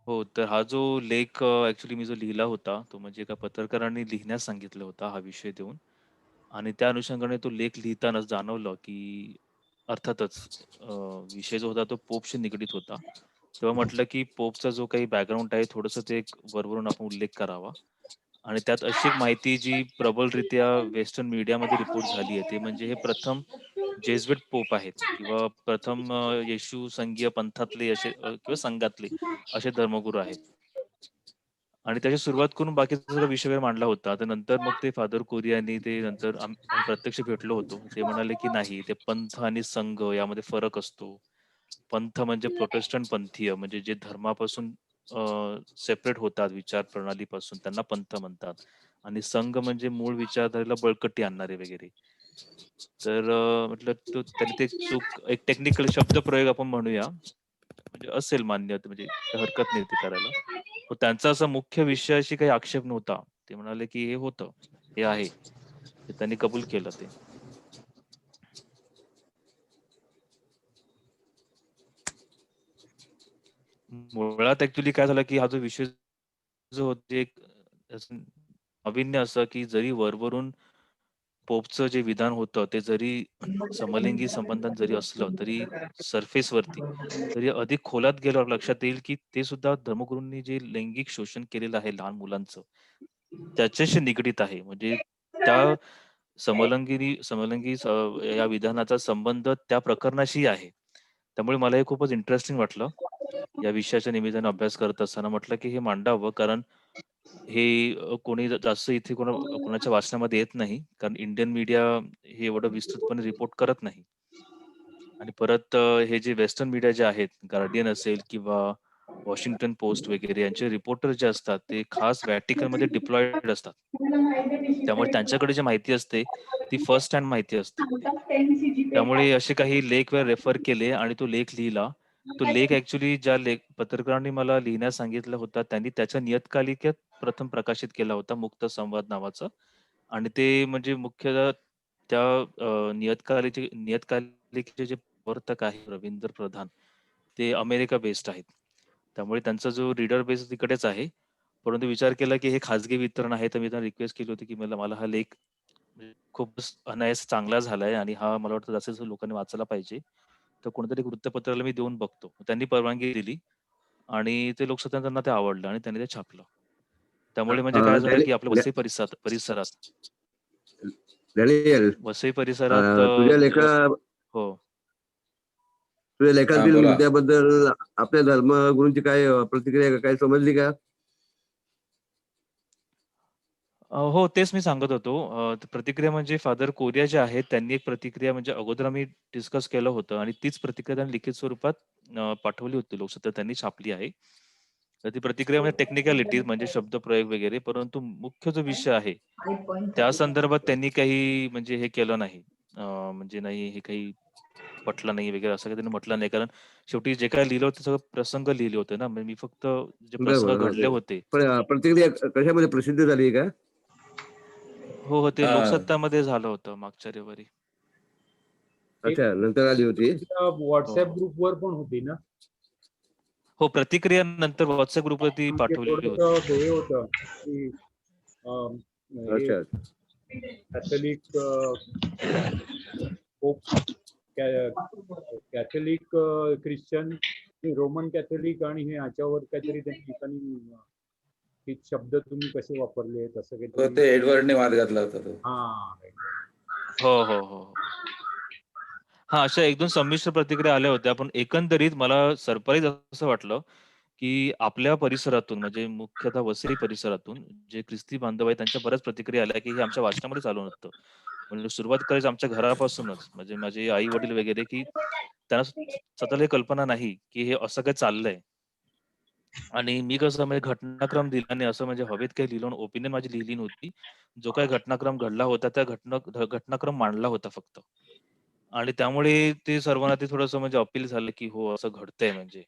हो, तर हा जो लेख ॲक्चुअली मी जो लिहिला होता, तो म्हणजे एका पत्रकारांनी लिहिण्यास सांगितला होता हा विषय देऊन आणि त्या अनुषंगाने तो लेख लिहिताना जाणवलं, की अर्थातच विषय जो होता तो पोपशी निगडीत होता. तेव्हा म्हटलं, की पोपचा जो काही बॅकग्राऊंड आहे थोडंसं ते एक वरवरून आपण उल्लेख करावा आणि त्यात अशी एक माहिती जी प्रबलरित्या वेस्टर्न मीडियामध्ये रिपोर्ट झाली आहे, ते म्हणजे हे प्रथम जेजुईट पोप आहेत किंवा प्रथम येशू संघीय पंथातले असे किंवा संघातले असे धर्मगुरू आहेत. आणि त्याची सुरुवात करून बाकीचा सगळा विषय मांडला होता. तर नंतर मग ते फादर कोरियानी ते नंतर आम्ही प्रत्यक्ष भेटलो होतो. ते म्हणाले, की "नाही, ते पंथ आणि संघ यामध्ये फरक असतो. पंथ म्हणजे प्रोटेस्टंट पंथीय म्हणजे जे धर्मापासून सेपरेट होतात विचार प्रणालीपासून त्यांना पंथ म्हणतात आणि संघ म्हणजे मूळ विचारधारेला बळकटी आणणारे वगैरे." तर म्हटलं तो त्यांनी ते चूक एक टेक्निकल शब्दप्रयोग आपण म्हणूया. म्हणजे असेल मान्य म्हणजे काही हरकत नाही ते करायला. पण त्यांचा असा मुख्य विषयाशी काही आक्षेप नव्हता. ते म्हणाले, की हे होतं, हे आहे. ते त्यांनी कबूल केलं ते. मुळात ॲक्चुअली काय झालं, की हा जो विषय जो होता ते एक असं नाविन्य असं, की जरी वरवरून पोपचं जे विधान होतं, ते जरी समलिंगी संबंधात जरी असलं, तरी सरफेसवरती, तरी अधिक खोलात गेल्यावर लक्षात येईल, की ते सुद्धा धर्मगुरूंनी जे लैंगिक शोषण केलेलं आहे लहान मुलांचं, त्याच्याशी निगडीत आहे. म्हणजे त्या समलिंगी या विधानाचा संबंध त्या प्रकरणाशी आहे. त्यामुळे मला हे खूपच इंटरेस्टिंग वाटलं. या विषयाच्या निमित्ताने अभ्यास करत असताना म्हटलं, की हे मांडावं कारण हे कोणी जास्त इथे कोणाच्या वाचनामध्ये येत नाही. कारण इंडियन मीडिया हे एवढं विस्तृतपणे रिपोर्ट करत नाही. आणि परत हे जे वेस्टर्न मीडिया जे आहेत, गार्डियन असेल किंवा वॉशिंग्टन पोस्ट वगैरे यांचे रिपोर्टर जे असतात, ते खास व्हॅटिकनमध्ये डिप्लॉयड असतात. त्यामुळे त्यांच्याकडे जी माहिती असते, ती फर्स्ट हँड माहिती असते. त्यामुळे असे काही लेख रेफर केले आणि तो लेख लिहिला. तो लेख ॲक्चुअली ज्या पत्रकारांनी मला लिहिण्यास सांगितला होता, त्यांनी त्याच्या नियतकालिकात प्रथम प्रकाशित केला होता, मुक्त संवाद नावाचा आणि ते म्हणजे मुख्यतः त्या नियतकालिकेचे जे प्रवर्तक आहे रवींद्र प्रधान, ते अमेरिका बेस्ड आहेत. त्यामुळे त्यांचा जो रीडर बेस तिकडेच आहे. परंतु विचार केला, की हे खाजगी वितरण आहे, तर मी त्यांना रिक्वेस्ट केली होती, की मला मला हा लेख म्हणजे खूपच अनायास चांगला झालाय आणि हा मला वाटतं जास्तीत जास्त लोकांनी वाचायला पाहिजे. तर कोणत्यातरी वृत्तपत्राला मी देऊन बघतो. त्यांनी परवानगी दिली आणि ते लोकसत्ताने त्यांना ते आवडलं आणि त्यांनी ते छापलं. त्यामुळे म्हणजे काय झालं, डॅनि की आपल्या डॅ वसई परिसरात डॅनियल वसई परिसरात तुझ्या म्हणजे हो. तुझ्या हा लेखातील बोला. मुद्द्याबद्दल आपल्या धर्मगुरूंची काय प्रतिक्रिया काय समजली का? हो, तेच मी सांगत होतो. प्रतिक्रिया म्हणजे फादर कोरिया जे आहेत, त्यांनी एक प्रतिक्रिया म्हणजे अगोदर आम्ही डिस्कस केलं होतं आणि तीच प्रतिक्रिया त्यांनी लिखित स्वरूपात पाठवली होती लोकसत्ता त्यांनी छापली आहे. तर ती प्रतिक्रिया म्हणजे टेक्निकॅलिटीज म्हणजे शब्दप्रयोग वगैरे, परंतु मुख्य जो विषय आहे, त्या संदर्भात त्यांनी काही म्हणजे हे केलं नाही. म्हणजे नाही हे काही पटलं नाही वगैरे असं काही त्यांनी म्हटलं नाही. कारण शेवटी जे काही लिहिलं होतं, सगळं प्रसंग लिहिले होते ना. म्हणजे मी फक्त जे प्रसंग बरोबर. हां, घडले ते होते पण प्रतिक्रिया कशामध्ये प्रसिद्ध झाली का? हो, हो. ते हा लोकसत्तामध्ये झालं होतं मागच्या रविवारी. एक अच्छा, नंतर आली होती. हो, व्हॉट्सअप हो. ग्रुपवर पण होती ना. हो, प्रतिक्रिया नंतर WhatsApp ग्रुपवरती ते पाठवली होती. थोडंसं हे होतं की अं, हे अच्छा. Catholic pope Catholic Christian Roman Catholic आणि हे ह्याच्यावर काहीतरी त्यांनी एकाने हे शब्द तुम्ही कसे वापरले असं तो काहीतरी. ते एडवर्डने वाद घातला होता तो. हा हो, हो, हो, हो. हां, अशा 1-2 संमिश्र प्रतिक्रिया आल्या होत्या. पण एकंदरीत मला सरप्राईज असं वाटलं, की आपल्या परिसरातून म्हणजे मुख्यतः वसई परिसरातून जे ख्रिस्ती बांधव आहेत त्यांच्या बऱ्याच प्रतिक्रिया आल्या, की हे आमच्या वाचनामध्ये आलं नव्हतं. म्हणजे सुरुवात करायची आमच्या घरापासूनच. म्हणजे माझे आई-वडील वगैरे, की त्यांना स्वतःला ही कल्पना नाही, की हे असं काही चाललंय. आणि मी कसं म्हणजे घटनाक्रम दिला आणि असं म्हणजे हवेत काही लिहिलं ओपिनियन माझी लिहिली नव्हती. जो काही घटनाक्रम घडला होता, त्या घटनाक्रम मांडला होता फक्त. आणि त्यामुळे ते सर्वांना ते थोडंसं म्हणजे अपील झालं, की हो असं घडतंय म्हणजे.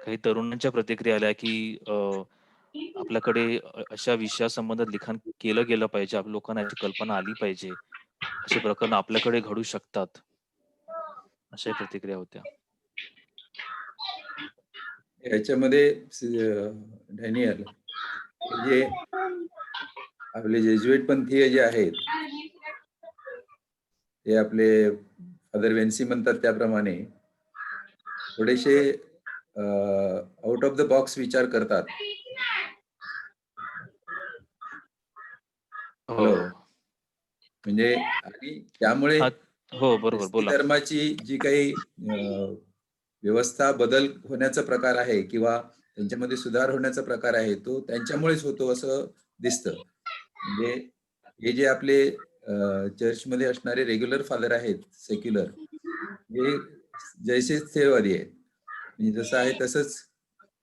काही तरुणांच्या प्रतिक्रिया आल्या, की आपल्याकडे अशा विषयासंबंधात लिखाण केलं गेलं पाहिजे. लोकांना याची कल्पना आली पाहिजे. अशी प्रकरणं आपल्याकडे घडू शकतात. अशाही प्रतिक्रिया होत्या. याच्यामध्ये डॅनियल हे जे आपले जेजुएट पंथीय जे आहेत ते आपले फादर वेन्सी म्हणतात त्याप्रमाणे थोडेसे आउट ऑफ द बॉक्स विचार करतात. हॅलो. हो. म्हणजे आणि त्यामुळे हां. हो, बरोबर. ख्रिस्ती बोला. धर्माची जी काही व्यवस्था बदल होण्याचा प्रकार आहे किंवा त्यांच्यामध्ये सुधार होण्याचा प्रकार आहे तो त्यांच्यामुळेच होतो असं दिसतं. म्हणजे हे जे आपले चर्चमध्ये असणारे रेग्युलर फादर आहेत सेक्युलर, हे जैसे स्थेयवादी आहेत. म्हणजे जसं आहे तसंच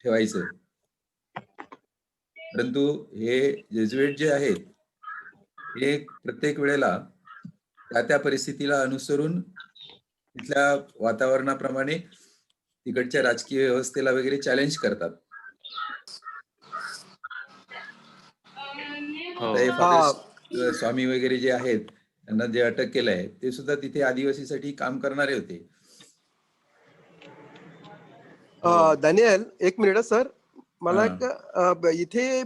ठेवायचं. परंतु हे जेजुएट जे आहेत हे प्रत्येक वेळेला त्या परिस्थितीला अनुसरून तिथल्या वातावरणाप्रमाणे तिकडच्या राजकीय व्यवस्थेला वगैरे चॅलेंज करतात. हो. आता हे फादर स्वामी वगैरे जे आहेत त्यांना जे अटक केलंय ते सुद्धा तिथे आदिवासीसाठी काम करणारे होते. हो. दानियल, एक मिनिट सर. मला हा. एक इथे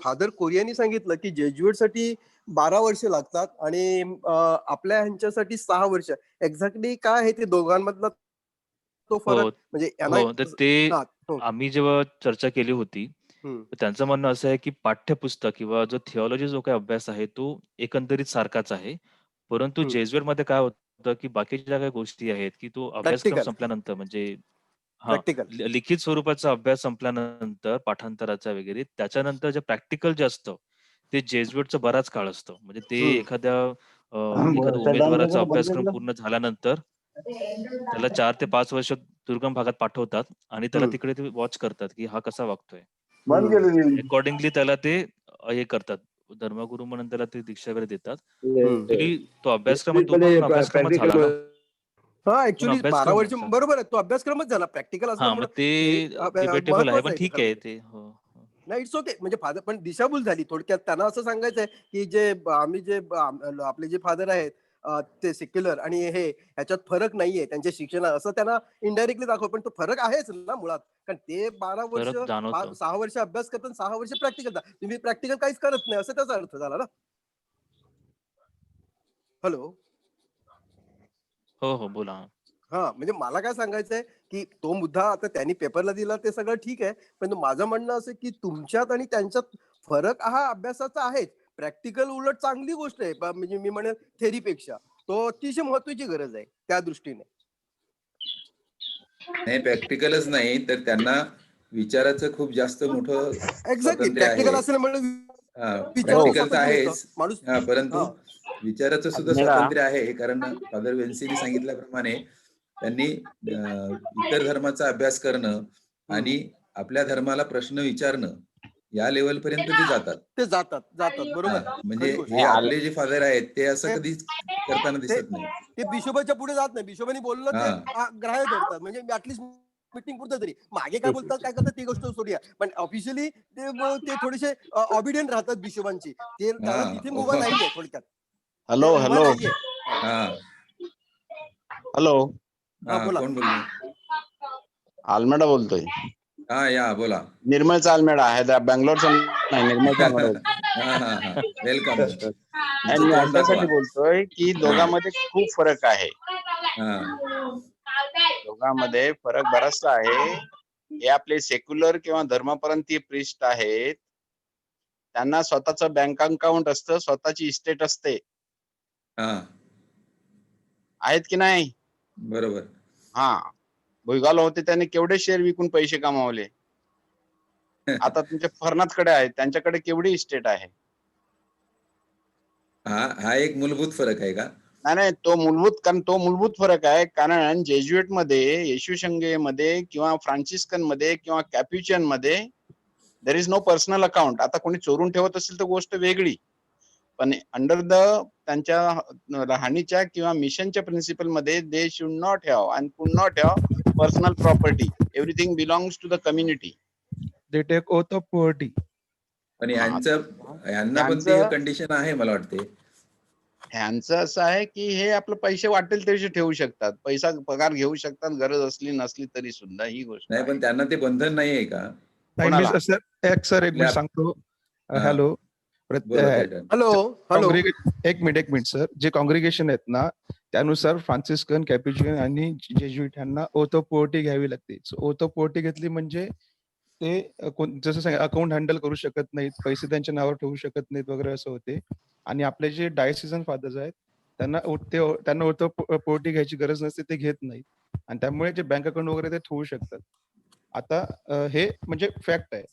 फादर कोरियानी सांगितलं की जेजुएट साठी 12 वर्ष लागतात आणि आपल्या ह्यांच्यासाठी 6 वर्ष. एक्झॅक्टली काय आहे ते दोघांमधला तो हो. फरक? म्हणजे यांना हो. तर ते हा, हो. आम्ही जेव्हा चर्चा केली होती, हम्म, तर त्यांचं म्हणणं असं आहे, की पाठ्यपुस्तक किंवा जो थिओलॉजी जो काही अभ्यास आहे, तो एकंदरीत सारखाच आहे. परंतु हम्म. जेजुएटमध्ये काय होतं, की बाकीच्या ज्या काही गोष्टी आहेत, की तो अभ्यासक्रम प्रॅक्टिकल संपल्यानंतर म्हणजे हां, प्रॅक्टिकल लिखित स्वरूपाचा अभ्यास संपल्यानंतर पाठांतराचा वगैरे त्याच्यानंतर जे प्रॅक्टिकल जे असतं, ते जेजुएटचं बराच काळ असतं. म्हणजे ते एखाद्या एखाद्या उमेदवाराचा अभ्यासक्रम पूर्ण झाल्यानंतर त्याला 4 ते 5 वर्ष दुर्गम भागात पाठवतात आणि त्याला तिकडे ते वॉच करतात, की हा कसा वागतोय. अकॉर्डिंगली त्याला ते हे करतात. धर्मगुरू म्हणून त्याला ते दीक्षा वगैरे देतात. ॲक्चुअली तो अभ्यासक्रम तो पण अभ्यासक्रमच झाला ना. हा, पण ऍक्च्युली 12 अभ्यासक्रम वर्ष बरोबर आहे. तो अभ्यासक्रमच झाला. प्रॅक्टिकल हां, मग असल्यामुळे ते डिबेटेबल आहे. महत्वाचं पण आहे ते ठीक खरं आहे म्हणजे. ते. हो, हो. नाही, इट्स ओके. म्हणजे फादर पण दिशाभूल झाली थोडक्यात. त्यांना असं सांगायचंय की जे आम्ही जे आपले जे फादर आहेत ते सेक्युलर आणि हे ह्याच्यात फरक नाहीये त्यांच्या शिक्षणात, असं त्यांना इनडायरेक्टली दाखव. पण तो फरक आहेच ना मुळात. कारण ते 12 वर्ष फरक जाणवतो. 6 वर्ष अभ्यास करतात, 6 वर्ष प्रॅक्टिकल करतात. तुम्ही प्रॅक्टिकल काहीच करत नाही असं त्याचा अर्थ झाला ना. हॅलो. हो, हो. बोला. हा, म्हणजे मला काय सांगायचंय की तो मुद्दा आता त्यांनी पेपरला दिला ते सगळं ठीक आहे. पण माझं म्हणणं असं की तुमच्यात आणि त्यांच्यात फरक हा अभ्यासाचा आहे. प्रॅक्टिकल उलट चांगली गोष्ट आहे. म्हणजे मी म्हणेल थेरीपेक्षा तो अतिशय महत्वाची गरज आहे त्या दृष्टीने. नाही, प्रॅक्टिकलच नाही तर त्यांना विचाराचं खूप जास्त मोठं एक्झॅक्टली स्वातंत्र्य प्रॅक्टिकल आहे. असल्यामुळे विचाराचं प्रॅक्टिकल तर स्वातंत्र्य होतं आहेच. माणूस. परंतु हा, विचाराचं सुद्धा स्वातंत्र्य आहे. कारण फादर वेन्सीने सांगितल्याप्रमाणे त्यांनी इतर धर्माचा अभ्यास करणं आणि आपल्या धर्माला प्रश्न विचारणं या लेवल पर्यंत ते जातात. ते जातात बरोबर. म्हणजे खरी गोष्ट हे आपले जे फादर आहेत ते असं ते कधीच करताना दिसत नाही. ते बिशोबाच्या पुढे जात नाही. बिशोबानी बोललं ते हा. ग्राह्य धरतात. म्हणजे ऍटलीस्ट मीटिंग पुरतं तरी मागे काय बोलतात काय करतात ती गोष्ट सोडूया. पण ऑफिशियली ते थोडेसे ऑबिडियंट राहतात बिशोबांची. ते त्याला तिथे मुभा नाहीये थोडक्यात. हॅलो मुभा हॅलो नाहीये. हा. हॅलो. हा, बोला. कोण बोलतोय? आलमेडा बोलतोय. हा, या बोला. निर्मळचा आलमेडा हैदराबाद बँगलोरचा नाही, निर्मळचा आलमेडा बोलतोय. हा. वेलकम. आणि तुमचं मी तोंड दाखवा. अशासाठी बोलतोय की दोघांमध्ये खूप फरक आहे. दोघांमध्ये फरक बराचसा आहे. हे आपले सेक्युलर किंवा धर्मपंथी प्रिस्ट आहेत, त्यांना स्वतःचं बँक अकाउंट असतं, स्वतःची इस्टेट असते. आहेत की नाही? बरोबर. हा, भुईगाव होते त्यांनी केवढे शेअर विकून पैसे कमावले. आता तुमच्या फर्नाथकडे आहेत, त्यांच्याकडे केवढी इस्टेट आहे. हा एक मूलभूत फरक आहे का? नाही, तो मूलभूत फरक आहे. कारण जेजुएट मध्ये, येशू मध्ये किंवा फ्रान्सिस्कन मध्ये किंवा कॅप्युचियन मध्ये there is no personal account. आता कोणी चोरून ठेवत असेल तर गोष्ट वेगळी, पण अंडर त्यांच्या राहणीच्या किंवा मिशनच्या प्रिन्सिपल मध्ये they should not have and could not have personal property. Everything belongs to the community. They take oath of poverty. पण यांना पण ती कंडिशन आहे मला वाटते. ह्यांचं असं आहे की हे आपलं पैसे वाटेल तसे ठेवू शकतात, पैसा पगार घेऊ शकतात, गरज असली नसली तरी सुद्धा ही गोष्ट नाही, आहे. पण त्यांना ते बंधन नाहीये का? नाही मी कोणाला? सर एक मिनिट आपल्या- सांगतो. हा. हॅलो बोला ताई. हॅलो हॅलो एक मिनिट सर, जे कॉंग्रिगेशन आहेत ना त्यानुसार फ्रान्सिस्कन, कॅप्युचिन आणि जेजुईट यांना ओथ ऑफ पोवर्टी घ्यावी लागते. ओथ ऑफ पोवर्टी घेतली म्हणजे ते जसं सांग अकाउंट हँडल करू शकत नाहीत, पैसे त्यांच्या नावावर ठेवू शकत नाहीत वगैरे असं होते. आणि आपले जे डायसिजन फादर्स आहेत त्यांना ओथ ऑफ पोवर्टी घ्यायची गरज नसते, ते घेत नाहीत. आणि त्यामुळे जे बँक अकाउंट वगैरे ते ठेवू शकतात. आता हे म्हणजे फॅक्ट आहे.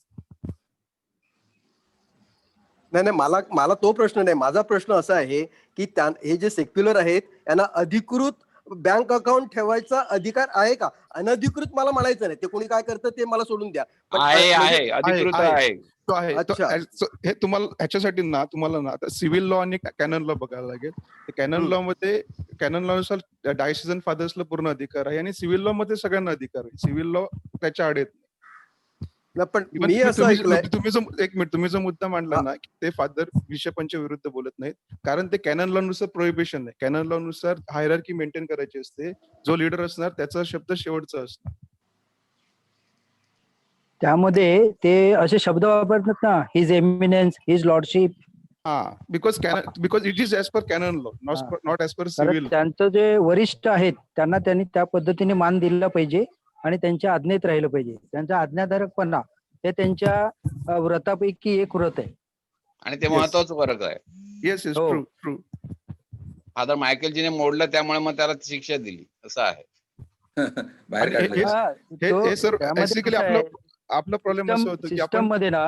नाही नाही मला तो प्रश्न नाही. माझा प्रश्न असा आहे की हे जे सेक्युलर आहेत यांना अधिकृत बँक अकाउंट ठेवायचा अधिकार आहे का? अनधिकृत मला म्हणायचं नाही. ते कोणी काय करतं ते मला सोडून द्या. पण आहे म्हणजे- आहे अधिकृत आहे. आहे. तो आहे अच्छा. हे तुम्हाला ह्याच्यासाठी ना तुम्हाला ना आता सिव्हिल लॉ आणि कॅनन लॉ बघायला लागेल. कॅनन लॉ मध्ये कॅनन लॉ नुसार डायसिजन फादर्सला पूर्ण अधिकार आहे आणि सिव्हिल लॉ मध्ये सगळ्यांना अधिकार आहे. सिव्हिल लॉ त्याच्या आड येत नाही. नाही, पण Even मी असं ऐकलंय तुम्ही जो मुद्दा मांडला ना की ते फादर बिशपांच्या विरुद्ध बोलत नाहीत, कारण ते कॅनन लॉ नुसार प्रोहिबिशन आहे. कॅनन लॉ नुसार हायरार्की मेंटेन करायची असते. जो लीडर असणार त्याचा शब्द शेवटचा असणार. त्यामध्ये ते असे शब्द वापरतात ना, हिज एमिनेन्स, हिज लॉर्डशिप. हा, because it is as per canon law, not as per civil कारण लॉ. त्यांचं जे वरिष्ठ आहेत त्यांना त्यांनी त्या पद्धतीने मान दिला पाहिजे आणि त्यांच्या आज्ञेत राहिलं पाहिजे. त्यांचा आज्ञाधारकपणा हे त्यांच्या व्रतापैकी एक व्रत आहे. आणि ते महत्वाचं फरक आहे. येस हो. ट्रू. फादर मायकेलजीने मोडलं त्यामुळे मग त्याला शिक्षा दिली असं आहे. बाहेर आणि काढलं. हा, हे सर त्यामध्ये बेसिकली कसं आहे, आपला प्रॉब्लेम असं होतं की सिस्टम आपण मध्ये ना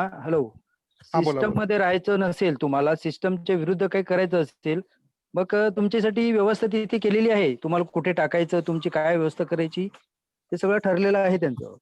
बोला. सिस्टम मध्ये राहायचं नसेल, तुम्हाला सिस्टमच्या विरुद्ध काही करायचं असेल, मग तुमच्यासाठी व्यवस्था तिथे केलेली आहे. तुम्हाला कुठे टाकायचं, तुमची काय व्यवस्था करायची, ते सगळं ठरलेलं आहे त्यांचं.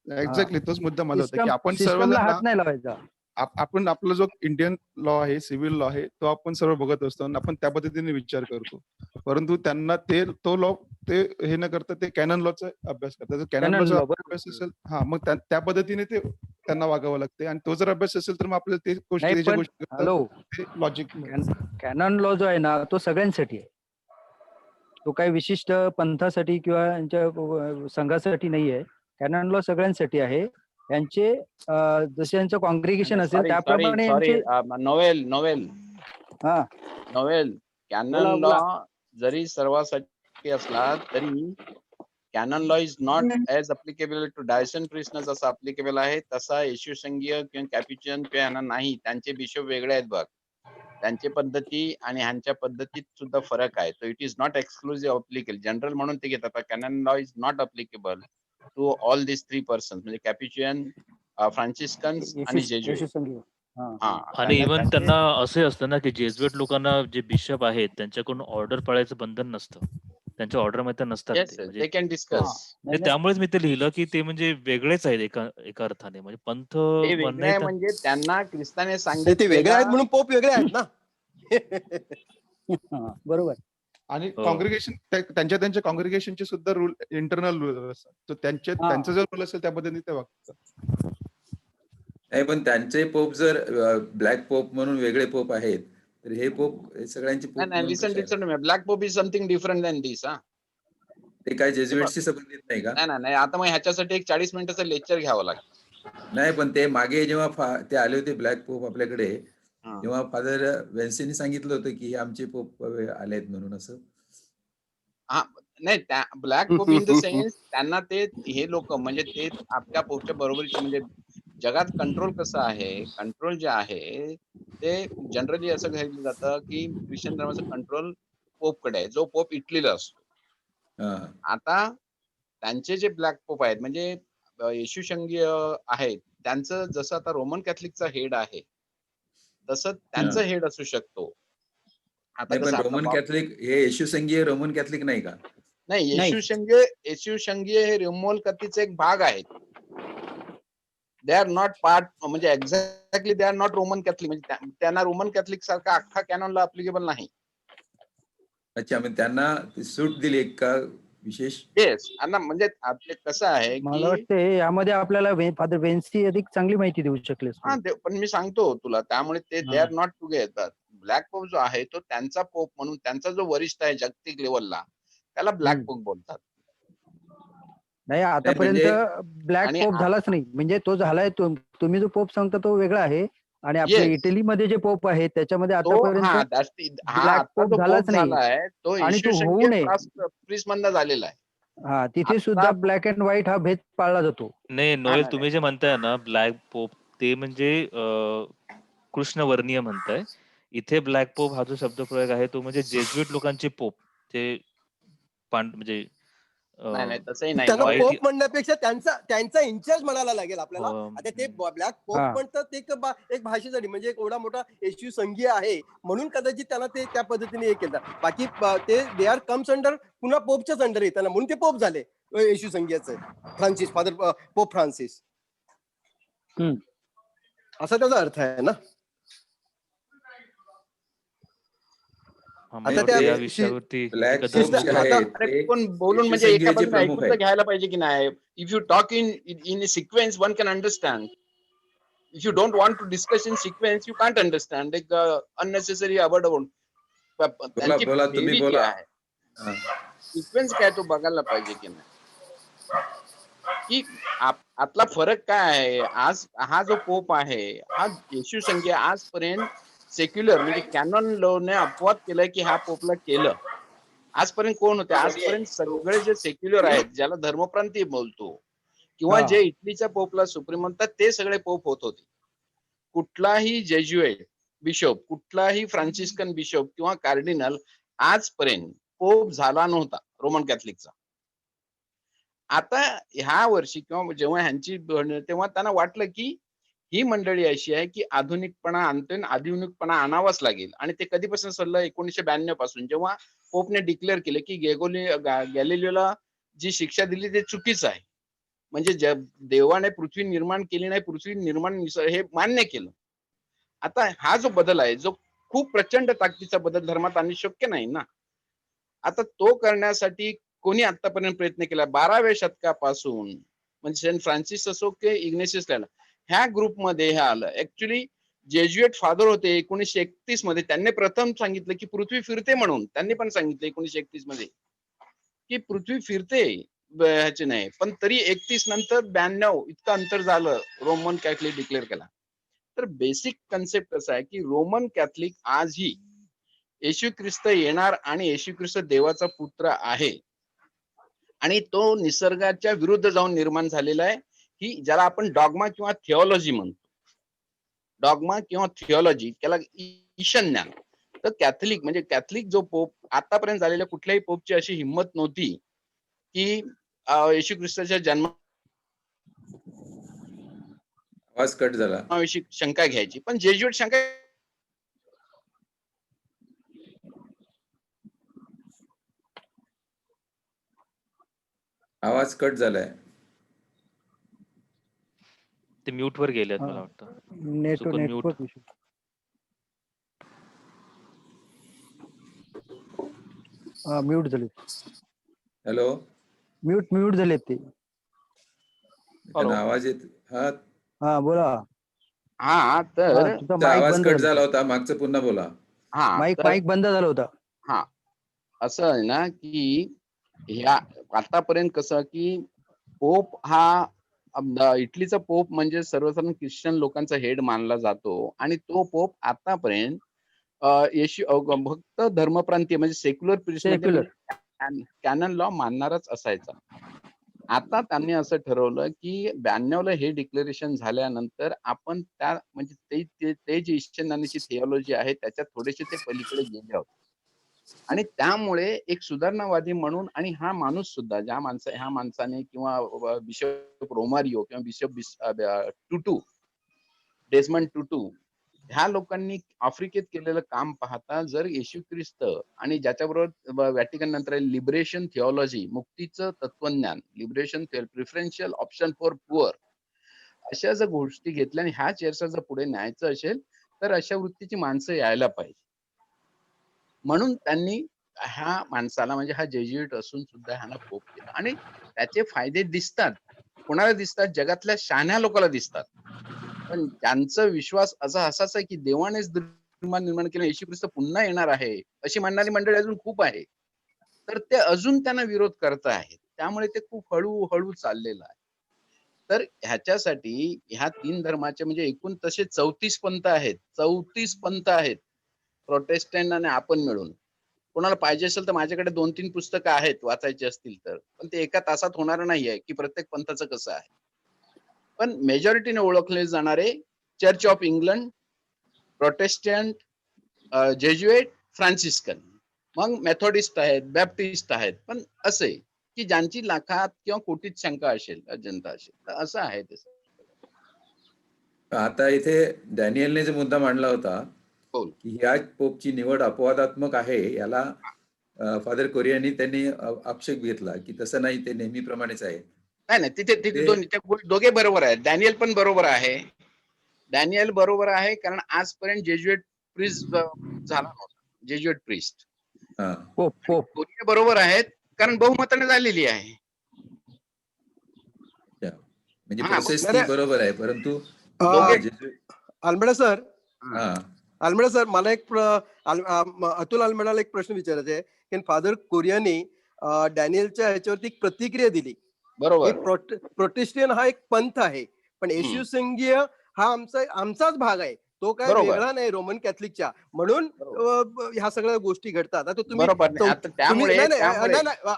एक्झॅक्टली तोच मुद्दा मला होता की आपण सिस्टमला सर्वजण हात नाही लावायचा. आपण आपला जो इंडियन लॉ आहे, सिव्हिल लॉ आहे, तो आपण सर्व बघत असतो आणि आपण त्या पद्धतीने विचार करतो. परंतु त्यांना तो लॉ ते हे न करता ते कॅनन लॉचा अभ्यास करतात. कॅनन Canon लॉचा law, बरोबर. अभ्यास असेल मग त्या पद्धतीने ते त्यांना वागावं लागते. आणि तो जर अभ्यास असेल तर मग आपल्याला ते नाही, गोष्टी पण हॅलो, लॉजिक. कॅनन लॉ जो आहे ना तो सगळ्यांसाठी आहे. तो काही विशिष्ट पंथासाठी किंवा यांच्या संघासाठी नाही आहे. कॅनन लॉ सगळ्यांसाठी आहे. यांचे जसे यांचं कॉन्ग्रिगेशन असेल त्याप्रमाणे यांचे नोवेल हा कॅनन बोला, लॉ बोला. जरी सर्वांसाठी असला तरी canon law is not as applicable to diocesan prisoner जसा अप्लिकेबल आहे तसा येशू संघीय किंवा कॅप्युचिन किंवा यांना नाही. त्यांचे बिशप वेगळे आहेत बघ. त्यांची पद्धती आणि ह्यांच्या पद्धतीत सुद्धा फरक आहे. तो it is not exclusive applicable. General म्हणून ते घेतात. Canon law is not applicable to all this 3 persons म्हणजे कॅप्युचिन, फ्रान्सिस्कन्स आणि जेजुइट. येशू संघीय. आणि इव्हन त्यांना असे असतं ना की जेजुएट लोकांना जे बिशप आहेत त्यांच्याकडून ऑर्डर पाळायचं बंधन नसतं. त्यांच्या ऑर्डर मध्ये नसतात येस ते. म्हणजे दे कॅन डिस्कस. त्यामुळेच मी ते लिहिलं की ते म्हणजे वेगळेच आहेत एका अर्थाने. म्हणजे पंथ ते वेगळे म्हणणं आहे तर- म्हणजे त्यांना ख्रिस्ताने ते वेगळे सांगितलेला आहेत म्हणून पोप वेगळे आहेत ना. बरोबर. आणि हो. कॉंग्रिगेशन त्यांच्या कॉंग्रिगेशनचे सुद्धा रूल, इंटरनल रूल असतात. तर त्यांचा जर रूल असेल त्या पद्धतीने ते वागतात. नाही, पण त्यांचे पोप जर ब्लॅक पोप म्हणून वेगळे पोप आहेत तर हे पोप सगळ्यांचे पोप म्हणून कसे आहेत? Listen black pope is something different than this. ते काय जेजुएटशी संबंधित नाही का? नाही आता मग ह्याच्यासाठी एक 40 मिनिटाचं लेक्चर घ्यावं लागतं. नाही, पण ते मागे जेव्हा ते आले होते ब्लॅक पोप आपल्याकडे, तेव्हा फादर वेन्सीनी सांगितलं होतं की हे आमचे पोप आलेत म्हणून असं. नाही black pope in the sense त्यांना ते हे लोक म्हणजे ते आपल्या पोपच्या बरोबरीचे म्हणजे जगात कंट्रोल कसं आहे, कंट्रोल जे आहे ते जनरली असं सांगितलं जातं की ख्रिश्चन धर्माचा कंट्रोल पोपकडे आहे, जो पोप इटलीला असतो. आता त्यांचे जे ब्लॅक पोप आहेत म्हणजे येशू संघीय आहेत त्यांचं जसं आता रोमन कॅथलिकचा हेड आहे तसं त्यांचं हेड असू शकतो. आता नाही, पण कसं रोमन कॅथलिक हे येशू संघीय रोमन कॅथलिक नाही का? नाही, येशू संघीय हे रोमन कॅथलिकचा एक भाग आहेत. दे आर नॉट पार्ट म्हणजे exactly they are not Roman Catholic म्हणजे त्यांना रोमन कॅथलिक सारखा अख्खा कॅनॉन लॉ अप्लिकेबल नाही. अच्छा, मग त्यांना सूट दिली एक का विशेष? येस म्हणजे आपले कसं आहे मला की वाटते यामध्ये आपल्याला फादर वेन्सी अधिक चांगली माहिती देऊ शकले. पण मी सांगतो तुला त्यामुळे ते they are not together. Black pope जो आहे तो त्यांचा पोप म्हणून, त्यांचा जो वरिष्ठ आहे जागतिक लेवलला, त्याला ब्लॅक हम्म. पोप बोलतात. नाही आतापर्यंत म्हणजे ब्लॅक आणि पोप झालाच नाही. म्हणजे तो झालाय, तुम्ही जो पोप सांगता तो वेगळा आहे. आणि आपले येस, इटलीमध्ये जे पोप आहे त्याच्यामध्ये तो आतापर्यंत हा ब्लॅक आता पोप जो झालाच पोप नाही. झालाय तो आणि येशू तो होऊ संघीय नये. प्रिस्ट मधला झालेला आहे. हा, तिथे आता सुद्धा ब्लॅक अँड व्हाईट हा भेद पाळला जातो. नाही हा नोएल, नाही तुम्ही जे म्हणताय ना ब्लॅक पोप, ते म्हणजे कृष्णवर्णीय म्हणताय. इथे ब्लॅक पोप हा जो शब्दप्रयोग आहे तो म्हणजे जेजुईट लोकांचे पोप, ते म्हणजे नाही नाही तसंही नाही. त्यांना व्हाईट. पोप म्हणण्यापेक्षा त्यांचा इन्चार्ज म्हणायला लागेल आपल्याला. आता ते ब्लॅक पोप हा. म्हणतात ते एक भाषेसाठी, म्हणजे एक एवढा मोठा येशू संघीय आहे म्हणून कदाचित त्यांना ते त्या पद्धतीने हे केलं. बाकी ते दे आर कम्स अंडर पुन्हा पोपच्याच अंडर येताना, म्हणून ते पोप झाले येशू संघीयाचे. फ्रान्सिस, फादर पोप फ्रान्सिस, हम्म. असा त्याचा अर्थ आहे ना. मला आता वाटतं या त्या विषयावरती ब्लॅक एकत्र पोप सिस्टर जे बोलूया. आता आहेत अरे ते पण बोलून येशू म्हणजे एका संघीयचे बाजूने प्रमुख ऐकून तर आहेत. घ्यायला पाहिजे की नाही. If you talk in sequence one can understand. If you don't want to discuss in sequence you can't understand. एक अननेसेसरी अवर्ड बोला त्यांची बोला तुम्ही थेअरी जी बोला. आहे, हा. सिक्वेन्स काय तो बघायला पाहिजे की नाही, की आतला फरक काय आहे. आज हा जो पोप आहे हा येशू संघीय आजपर्यंत सेक्युलर म्हणजे कॅनॉन लॉने अपवाद केलाय की हा पोपला केलं. आजपर्यंत कोण होते? आजपर्यंत सगळे जे सेक्युलर आहेत, ज्याला धर्मप्रांतीय बोलतो, किंवा हा. जे इटलीच्या पोपला सुप्रीम म्हणतात, ते सगळे पोप होत होते. कुठलाही जेज्युएट बिशप, कुठलाही फ्रान्सिस्कन बिशप किंवा कार्डिनल आजपर्यंत पोप झाला नव्हता रोमन कॅथलिकचा. आता ह्या वर्षी किंवा जेव्हा ह्यांची तेव्हा त्यांना वाटलं की ही मंडळी अशी आहे की आधुनिकपणा आणतोय, आधुनिकपणा आणावाच लागेल. आणि ते कधीपासून चाललं? 1992 पासून, जेव्हा पोपने डिक्लेअर केलं की गॅलिलिओला जी शिक्षा दिली ते चुकीचं आहे. म्हणजे देवाने पृथ्वी निर्माण केली नाही, पृथ्वी निर्माण हे मान्य केलं. आता हा जो बदल आहे, जो खूप प्रचंड ताकदीचा बदल धर्मात आणणे शक्य नाही ना. आता तो करण्यासाठी कोणी आतापर्यंत प्रयत्न केला 12व्या शतकापासून, म्हणजे सेंट फ्रान्सिस असो की इग्नेशियस लॉयोला, ह्या ग्रुपमध्ये हे आलं. ऍक्च्युली जेज्युएट फादर होते 1931 मध्ये, त्यांनी प्रथम सांगितलं की पृथ्वी फिरते, म्हणून त्यांनी पण सांगितलं 1931 मध्ये की पृथ्वी फिरते, ह्याचे नाही. पण तरी 31 नंतर 92 इतकं अंतर झालं, रोमन कॅथलिक डिक्लेअर केला. तर बेसिक कन्सेप्ट कसं आहे की रोमन कॅथलिक आजही येशू ख्रिस्त येणार आणि येशू ख्रिस्त देवाचा पुत्र आहे, आणि तो निसर्गाच्या विरुद्ध जाऊन निर्माण झालेला आहे, की ज्याला आपण डॉग्मा किंवा थिओलॉजी म्हणतो. डॉग्मा किंवा थिओलॉजी, त्याला ईशज्ञान. तर कॅथलिक म्हणजे कॅथलिक जो पोप आतापर्यंत झालेल्या कुठल्याही पोपची अशी हिंमत नव्हती की येशू ख्रिस्ताच्या आवाज कट झाला. जन्माविषयी शंका घ्यायची. पण जेजुएट शंका आवाज कट झालाय. ते म्यूट वर गेलेत मला वाटतं. चुकून म्यूट. Network issue. म्यूट झाले, हॅलो, म्यूट झालेत ते. त्यांना आवाज येत. हा, हा बोला. हा तर तुमचा तुमचा माईक आवाज बंद कट झाला झाला होता, मागचं पुन्हा बोला. हा माईक बंद झाला होता. हा असं आहे ना की ह्या आतापर्यंत कसं की पोप हा इटलीचा पोप म्हणजे सर्वसाधारण ख्रिश्चन लोकांचा हेड मानला जातो, आणि तो पोप आतापर्यंत येशू फक्त धर्मप्रांतीय म्हणजे सेक्युलर सेक्युलर. कॅनन लॉ मानणारच असायचा. आता त्यांनी असं ठरवलं की 92 ला हे डिक्लेरेशन झाल्यानंतर आपण त्या म्हणजे ते जे ईश्वरनाची थिओलॉजी आहे त्याच्यात थोडेसे ते पलीकडे गेले होते, आणि त्यामुळे एक सुधारणावादी म्हणून, आणि हा माणूस सुद्धा ह्या माणसाने किंवा बिशप रोमारिओ किंवा बिशप टुटू, डेसमंड टुटू, ह्या लोकांनी आफ्रिकेत केलेलं काम पाहता, जर येशू ख्रिस्त आणि ज्याच्याबरोबर व्हॅटिकन नंतर लिबरेशन थिओलॉजी, मुक्तीचं तत्वज्ञान, लिबरेशन प्रिफरन्शियल ऑप्शन फॉर पुअर, अशा जर गोष्टी घेतल्या आणि ह्या चर्चा जर पुढे न्यायचं असेल तर अशा वृत्तीची माणसं यायला पाहिजे. म्हणून त्यांनी ह्या माणसाला, म्हणजे हा जेज्युएट असून सुद्धा ह्याला पोप केला, आणि त्याचे फायदे दिसतात. कोणाला दिसतात? जगातल्या शहाण्या लोकांना दिसतात. पण त्यांचा विश्वास असाच आहे की देवानेच निर्माण केलं, येशू ख्रिस्त पुन्हा येणार आहे, अशी म्हणणारी मंडळी अजून खूप आहे. तर ते अजून त्यांना विरोध करत आहेत. त्यामुळे ते खूप हळू चाललेलं आहे. तर ह्याच्यासाठी ह्या 3 धर्माचे म्हणजे एकूण तसे 34 पंथ आहेत. 34 पंथ आहेत. प्रोटेस्टंट आणि आपण मिळून. कोणाला पाहिजे असेल तर माझ्याकडे 2-3 पुस्तकं आहेत वाचायची असतील तर. पण ते एका तासात होणार नाहीये, की प्रत्येक पंथाचं कसं आहे. पण मेजॉरिटीने ओळखले जाणारे church of England, Protestant, Jesuit, Franciscan. मग मेथोडिस्ट आहेत, बॅप्टिस्ट आहेत. पण असे की ज्यांची लाखात किंवा कोटीत शंका असेल, जनता असेल. तर असं आहे ते. आता इथे डॅनियलने जो मुद्दा मांडला होता बोल. की ह्या पोपची निवड अपवादात्मक आहे, याला फादर कोरियानी त्यांनी आक्षेप घेतला की तसं नाही, ते नेहमीप्रमाणेच आहे. नाही तिथे दोघे बरोबर आहेत. डॅनियल पण बरोबर आहे. डॅनियल बरोबर आहे कारण आजपर्यंत जेजुएट प्रिस्ट झाला नव्हता. जेजुएट प्रिस्ट कोरिया बरोबर आहेत कारण बहुमताने झालेली आहे. म्हणजे हा, प्रोसेस नाही, ती बरोबर आहे, परंतु आलमेडा सर हा आलमेडा सर मला अतुल आलमेडाला एक प्रश्न विचारायचा आहे की फादर कोरियानी डॅनियलच्या ह्याच्यावरती एक प्रतिक्रिया दिली. बरोबर. एक प्रोटेस्टियन हा एक पंथ आहे, पण येशू संघीय हा आमचाच भाग आहे, तो काय बरोबर. वेगळा नाही रोमन कॅथलिकच्या, म्हणून ह्या सगळ्या गोष्टी घडतात. आता तुम्ही बरोबर नाही. आता त्यामुळे नाही,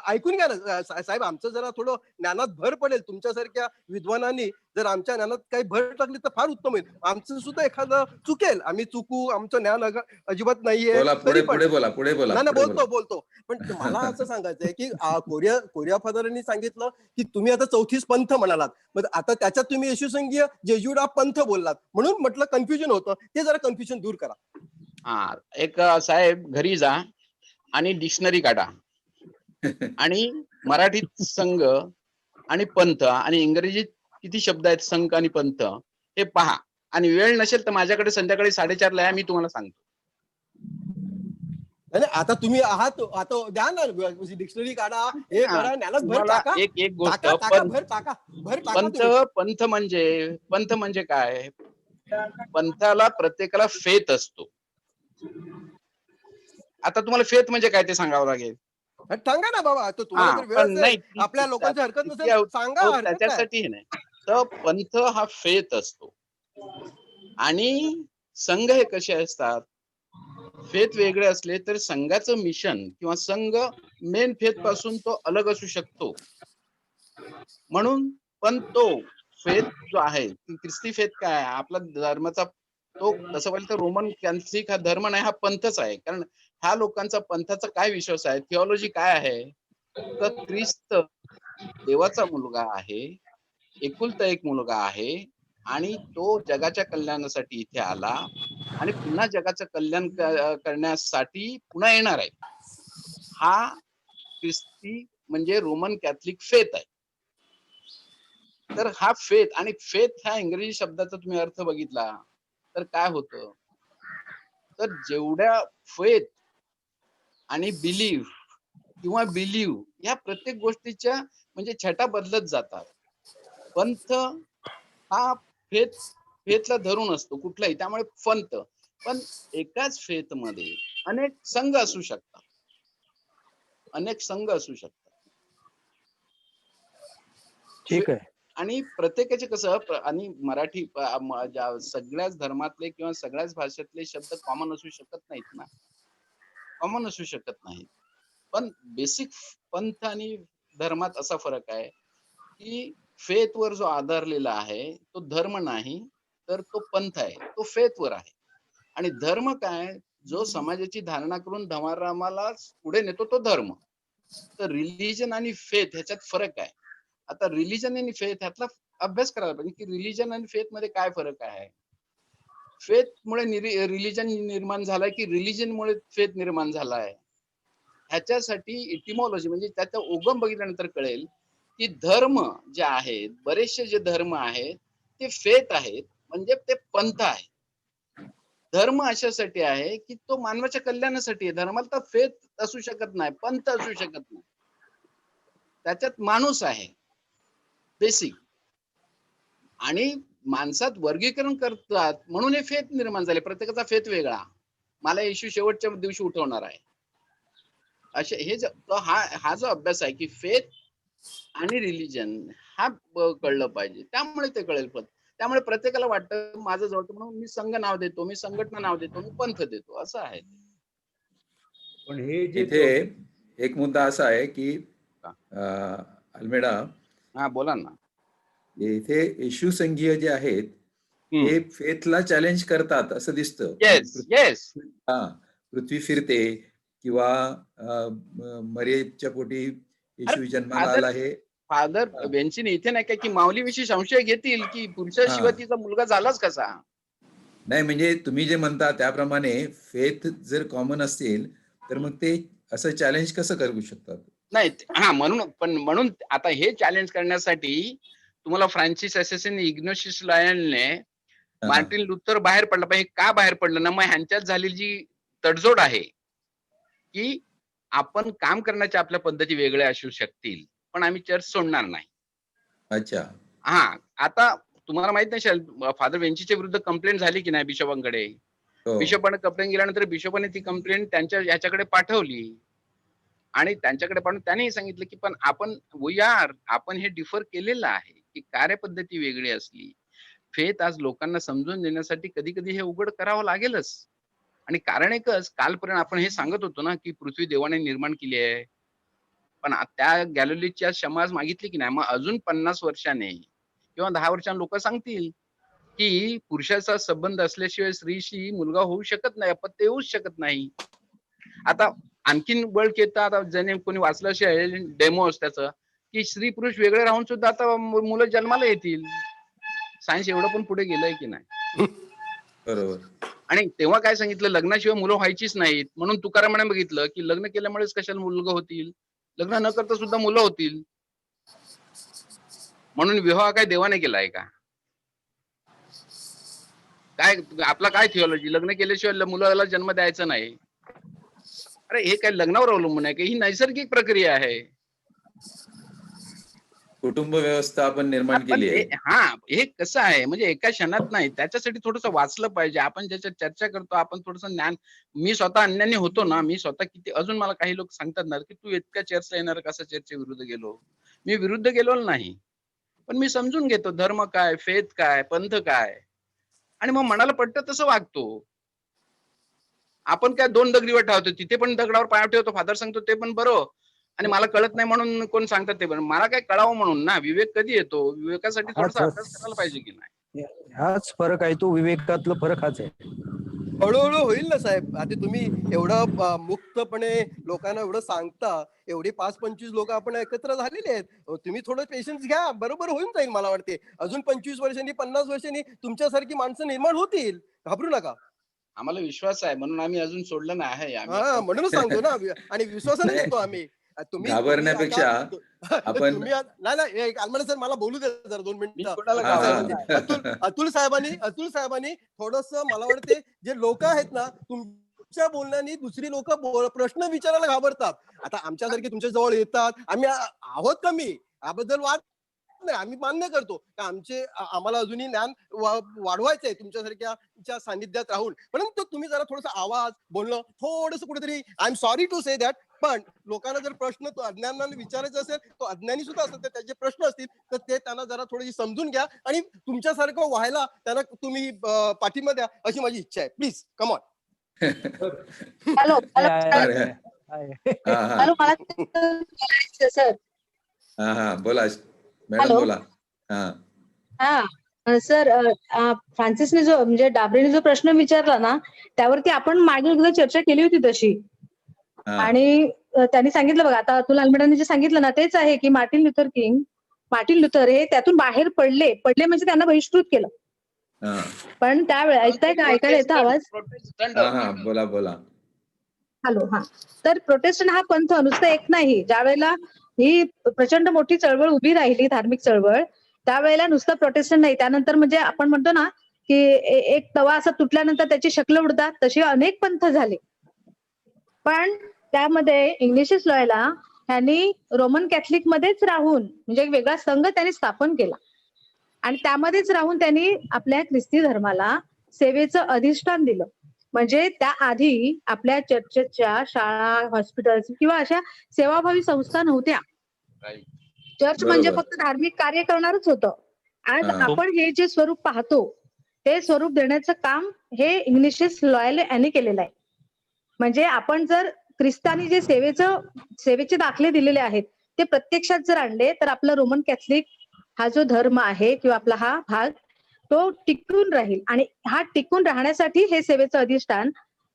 ऐकून घ्या ना साहेब, आमचं जरा थोडं ज्ञानात भर पडेल. तुमच्यासारख्या विद्वानांनी जर आमच्या ज्ञानात काही भर टाकली तर फार उत्तम होईल. आमचं सुद्धा एखादं चुकेल, आम्ही चुकू, आमचं ज्ञान अजिबात नाहीये बोला, तरी पण पुढे बोला. नाही बोलतो. पण मला असं सांगायचंय की कोरिया फादरांनी सांगितलं की तुम्ही आता 34 पंथ म्हणालात, मग आता त्याच्यात तुम्ही येशू संघीय जेजुड हा पंथ बोललात, म्हणून म्हटलं कन्फ्युजन होतं. ते जरा कन्फ्युजन दूर करा. हा, एक साहेब घरी जा आणि डिक्शनरी काढा आणि मराठीत संघ आणि पंथ आणि इंग्रजीत किती शब्द आहेत संघ आणि पंथ हे पहा. आणि वेळ नसेल तर माझ्याकडे संध्याकाळी 4:30ला या, मी तुम्हाला सांगतो. नाही, आता तुम्ही आहात, आता द्या ना डिक्शनरी काढा, हे करा, ज्ञानात भर टाका. एक गोष्ट भर टाका. पंथ म्हणजे काय? पंथाला प्रत्येकाला फेथ असतो. आता तुम्हाला फेथ म्हणजे काय ते सांगावं लागेल. सांगा ना बाबा, तुम्हाला जर वेळ नाही, असेल, आपल्या लोकांची हरकत नसेल, सांगा. त्याच्यासाठी नाही. तर पंथ हा फेथ असतो आणि संघ हे कसे असतात, फेथ वेगळे असले तर संघाचं मिशन किंवा संघ मेन फेथ पासून तो अलग असू शकतो. म्हणून पण तो फेथ जो आहे, ख्रिस्ती फेथ काय आहे, आपला धर्माचा तो तसं पाहिलं तर रोमन कॅथलिक हा धर्म नाही, हा पंथच आहे. कारण ह्या लोकांचा पंथाचा काय विश्वास आहे, थिओलॉजी काय आहे, तर ख्रिस्त देवाचा मुलगा आहे, एकुलता एक मुलगा आहे आणि तो जगाच्या कल्याणासाठी इथे आला आणि पुन्हा जगाचं कल्याण करण्यासाठी पुन्हा येणार आहे. हा ख्रिस्ती म्हणजे रोमन कॅथलिक फेथ आहे. तर हा फेथ आणि फेथ ह्या इंग्रजी शब्दाचा तुम्ही अर्थ बघितला तर काय होतं, तर जेवढ्या फेथ आणि बिलीव्ह किंवा बिलीव्ह या प्रत्येक गोष्टीच्या म्हणजे छटा बदलत जातात. पंथ हा फेथला धरून असतो कुठलाही, त्यामुळे पंथ. पण एकाच फेथ मध्ये अनेक संघ असू शकतात, ठीक आहे. आणि प्रत्येकाचे कसं आणि मराठी सगळ्याच धर्मातले किंवा सगळ्याच भाषेतले शब्द कॉमन असू शकत नाहीत. पण बेसिक पंथ आणि धर्मात असा फरक आहे की फेथ वर जो आधारलेला आहे तो धर्म नाही, तर तो पंथ आहे, तो फेथ वर आहे. आणि धर्म काय, जो समाजाची धारणा करून धर्माला पुढे नेतो तो धर्म. तर रिलिजन आणि फेथ ह्याच्यात फरक आहे. आता रिलिजन आणि फेथ ह्यातला अभ्यास करायला पाहिजे की रिलिजन आणि फेथ मध्ये काय फरक आहे. फेथ मुळे रिलिजन निर्माण झालाय की रिलिजन मुळे फेथ निर्माण झालाय, ह्याच्यासाठी इटिमॉलॉजी म्हणजे त्याचा उगम बघितल्यानंतर कळेल की धर्म जे आहेत, बरेचसे जे धर्म आहेत ते फेथ आहेत, म्हणजे ते पंथ आहे. धर्म अशासाठी आहे की तो मानवाच्या कल्याणासाठी आहे. धर्माला तर फेथ असू शकत नाही, पंथ असू शकत नाही. त्याच्यात माणूस आहे बेसिक, आणि माणसात वर्गीकरण करतात म्हणून हे फेथ निर्माण झाले. प्रत्येकाचा फेथ वेगळा. मला येशू शेवटच्या दिवशी उठवणार आहे. असे हे हा जो अभ्यास आहे की फेथ आणि रिलिजन हा कळलं पाहिजे, त्यामुळे ते कळेल. त्यामुळे प्रत्येकाला वाटतं माझं जवळतं म्हणून मी संघ नाव देतो, मी संघटना नाव देतो, मी पंथ देतो, असं आहे. पण हे जे इथे एक मुद्दा असा आहे की अल्मेडा, हा बोला ना. इथे येशू संघीय जे आहेत ते फेथला चॅलेंज करतात असं दिसतं. Yes yes. हा, पृथ्वी फिरते किंवा मरियमच्या पोटी येशू जन्माला आला हे. फादर बेंचिन इथे नाही काय की माऊलीविषयी संशय घेतील की पुरुषाशिवाय तिचा मुलगा झालाच कसा. नाही म्हणजे तुम्ही जे म्हणता त्याप्रमाणे फेथ जर कॉमन असतील तर मग ते असं चॅलेंज कसं करू शकतात? नाही हा म्हणून आता हे चॅलेंज करण्यासाठी तुम्हाला फ्रान्सिस असेसिन, इग्नाशियस लॉयलने, मार्टिन लुथर बाहेर पडला पाहिजे. का बाहेर पडलं ना, मग ह्यांच्यात झालेली जी तडजोड आहे की आपण काम करण्याच्या आपल्या पद्धती वेगळ्या असू शकतील पण आम्ही चर्च सोडणार नाही. अच्छा. हा, आता तुम्हाला माहित नाही फादर वेंचीच्या विरुद्ध कंप्लेंट झाली की नाही बिशपांकडे. बिशपाने कंप्लेंट केल्यानंतर बिशपाने ती कंप्लेंट त्यांच्या याच्याकडे पाठवली आणि त्यांच्याकडे पाठवून त्यांनी सांगितलं की पण आपण हे डिफर केलेलं आहे की कार्यपद्धती वेगळी असली, फेथ आज लोकांना समजून देण्यासाठी कधी कधी हे उघड करावं लागेलच. आणि कारण एकच, कालपर्यंत आपण हे सांगत होतो ना की पृथ्वी देवाने निर्माण केली आहे, पण त्या गॅलिलीच्या क्षमा मागितली की नाही, मग अजून 50 वर्षाने किंवा 10 वर्षांनी लोक सांगतील की पुरुषाचा संबंध असल्याशिवाय स्त्रीशी मुलगा होऊ शकत नाही, अपत्य येऊच शकत नाही. आता आणखीन बळ येतात, ज्याने कोणी वाचलं असेल डेमोस त्याचं, की स्त्री पुरुष वेगळे राहून सुद्धा आता मुलं जन्माला येतील. सायन्स एवढं पण पुढे गेलंय की नाही. बरोबर. आणि तेव्हा काय सांगितलं, लग्नाशिवाय मुलं व्हायचीच नाहीत. म्हणून तुकारामाने बघितलं की लग्न केल्यामुळेच कशाला मुलगा होतील, लग्न न करता सुद्धा मुलं होतील. म्हणून विवाह काय देवाने केलाय का? काय आपला काय थिओलॉजी, लग्न केल्याशिवाय मुलाला जन्म द्यायचा नाही. अरे हे काय लग्नावर अवलंबून आहे का? ही नैसर्गिक प्रक्रिया आहे. कुटुंब व्यवस्था आपण निर्माण केली आहे. हा, हे कसं आहे म्हणजे एका क्षणात नाही, त्याच्यासाठी थोडंसं वाचलं पाहिजे. आपण ज्याच्यात चर्चा करतो, आपण थोडंसं ज्ञान, मी स्वतः अन्यानी होतो ना, मी स्वतः किती, अजून मला काही लोक सांगतात ना की तू इतक्या चर्चला येणार कसं चर्चे विरुद्ध गेलो. मी विरुद्ध गेलो नाही, पण मी समजून घेतो धर्म काय, फेथ काय, पंथ काय, आणि मग मनाला पटतं तसं वागतो. आपण काय 2 दगडीवर ठेवतो, तिथे पण दगडावर पाय ठेवतो, फादर सांगतो ते पण बरोबर, आणि मला कळत नाही म्हणून कोण सांगतात ते पण. मला काय कळावं म्हणून ना, विवेक कधी येतो, विवेकासाठी थोडासा अभ्यास करायला पाहिजे की नाही. हाच फरक आहे, तो विवेकातला फरक हाच आहे. हळूहळू होईल ना साहेब. आता तुम्ही एवढं मुक्तपणे लोकांना एवढं सांगता, एवढी 5-25 लोक आपण एकत्र झालेले आहेत. तुम्ही थोडं पेशन्स घ्या, बरोबर होऊन जाईल. मला वाटते अजून 25 वर्षांनी, 50 वर्षांनी तुमच्यासारखी माणसं निर्माण होतील. घाबरू नका. आम्हाला विश्वास आहे म्हणून आम्ही अजून सोडलं नाही. हा, म्हणूनच सांगतो ना, आणि विश्वासाने घेतो आम्ही. तुम्ही घाबरण्यापेक्षा आपण नाही अल्मेडा सर, मला बोलू दे जरा 2 मिनिटं. अतुल साहेबांनी थोडस, मला वाटते जे लोक आहेत ना, तुमच्या बोलण्याने दुसरी लोक प्रश्न विचारायला घाबरतात. आता आमच्यासारखे तुमच्या जवळ येतात, आम्ही आहोत कमी, याबद्दल वाद नाही, आम्ही मान्य करतो की आम्हाला अजूनही ज्ञान वाढवायचंय तुमच्यासारख्या सानिध्यात राहून. परंतु तुम्ही जरा थोडासा आवाज, बोलणं थोडंसं कुठेतरी, I am sorry to say that, पण लोकांना जर प्रश्न तो अज्ञानाने विचारायचा असेल, तो अज्ञानी सुद्धा असेल, तर त्याचे प्रश्न असतील तर ते त्यांना जरा थोडी समजून घ्या आणि तुमच्यासारखं व्हायला त्यांना तुम्ही पाठिंबा द्या, अशी माझी इच्छा आहे. Please come on. Hello hello, मला सर. हा बोला मॅडम, हॅलो. बोला. हा सर, फ्रान्सिसने जो, म्हणजे डाबरेने जो प्रश्न विचारला ना, त्यावरती आपण मागे एकदा चर्चा केली होती तशी. आणि त्यांनी सांगितलं बघा, आता अतुल अल्मेडाने जे सांगितलं ना, तेच आहे की मार्टिन लुथर हे त्यातून बाहेर पडले म्हणजे त्यांना बहिष्कृत केलं. पण त्यावेळेस ऐकायला येतं आवाज? बोला. हॅलो. हा, तर प्रोटेस्टंट हा पंथ नुसतं एक नाही. ज्या वेळेला ही प्रचंड मोठी चळवळ उभी राहिली, धार्मिक चळवळ, त्यावेळेला नुसतं प्रोटेस्टंट नाही, त्यानंतर म्हणजे आपण म्हणतो ना की एक तवा असा तुटल्यानंतर त्याची शक्ल उडतात, तसे अनेक पंथ झाले. पण त्यामध्ये इग्नाशियस लॉयोला ह्यांनी रोमन कॅथलिक मध्येच राहून, म्हणजे एक वेगळा संघ त्यांनी स्थापन केला आणि त्यामध्येच राहून त्यांनी आपल्या ख्रिस्ती धर्माला सेवेचं अधिष्ठान दिलं. म्हणजे त्याआधी आपल्या चर्चच्या शाळा, हॉस्पिटल्स किंवा अशा सेवाभावी संस्था नव्हत्या. चर्च म्हणजे बरोबर. फक्त धार्मिक कार्य करणारच होतं. आज हा. आपण हे जे स्वरूप पाहतो ते स्वरूप देण्याचं काम हे इग्निशियस लॉयल यांनी केलेलं आहे. म्हणजे आपण जर ख्रिस्तानी जे सेवेचे दाखले दिलेले आहेत ते प्रत्यक्षात जर आणले तर आपलं रोमन कॅथलिक हा जो धर्म आहे किंवा आपला हा भाग तो टिकून राहील. आणि हा टिकून राहण्यासाठी हे सेवेचं अधिष्ठान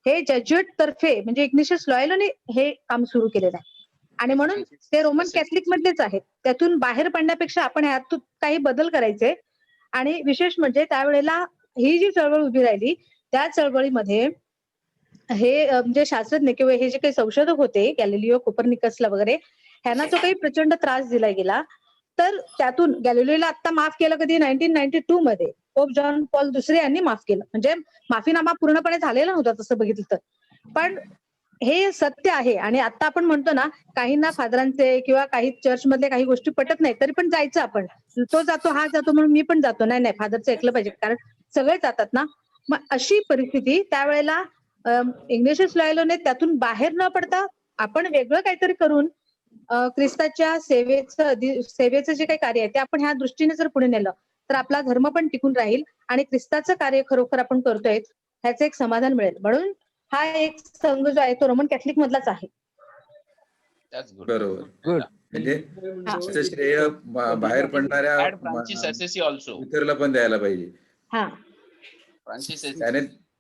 हे जेज्युइट तर्फे म्हणजे इग्निशियस लॉयलने हे काम सुरू केलेलं आहे. आणि म्हणून ते रोमन कॅथलिक मधलेच आहेत. त्यातून बाहेर पडण्यापेक्षा आपण ह्यातून काही बदल करायचे. आणि विशेष म्हणजे त्यावेळेला ही जी चळवळ उभी राहिली त्या चळवळीमध्ये हे म्हणजे शास्त्रज्ञ किंवा हे जे काही संशोधक होते गॅलिलिओ, कोपर्निकसला वगैरे ह्यांना जो काही प्रचंड त्रास दिला गेला तर त्यातून गॅलिलिओला आता माफ केलं कधी 1992 मध्ये पोप जॉन पॉल दुसरे यांनी माफ केलं. म्हणजे माफीनामा पूर्णपणे झालेला नव्हता तसं बघितलं तर. पण हे सत्य आहे. आणि आता आपण म्हणतो ना काहींना फादरांचे किंवा काही चर्च मधले काही गोष्टी पटत नाही तरी पण जायचं आपण. तो जातो हा जातो म्हणून मी पण जातो. नाही फादरचं ऐकलं पाहिजे कारण सगळे जातात ना. मग अशी परिस्थिती त्यावेळेला इग्निशियस लॉयलने त्यातून बाहेर न पडता आपण वेगळं काहीतरी करून ख्रिस्ताच्या सेवेचं जे काही कार्य आहे ते आपण ह्या दृष्टीने जर पुढे नेलं तर आपला धर्म पण टिकून राहील आणि ख्रिस्ताचं कार्य खरोखर आपण करतोय ह्याचं एक समाधान मिळेल. म्हणून हा एक संघ जो आहे तो रोमन कॅथलिक मधलाच आहे. बरोबर. गुड. म्हणजे म्हणतो त्याचं श्रेय बाहेर पडणाऱ्या इतरला पण द्यायला पाहिजे. हा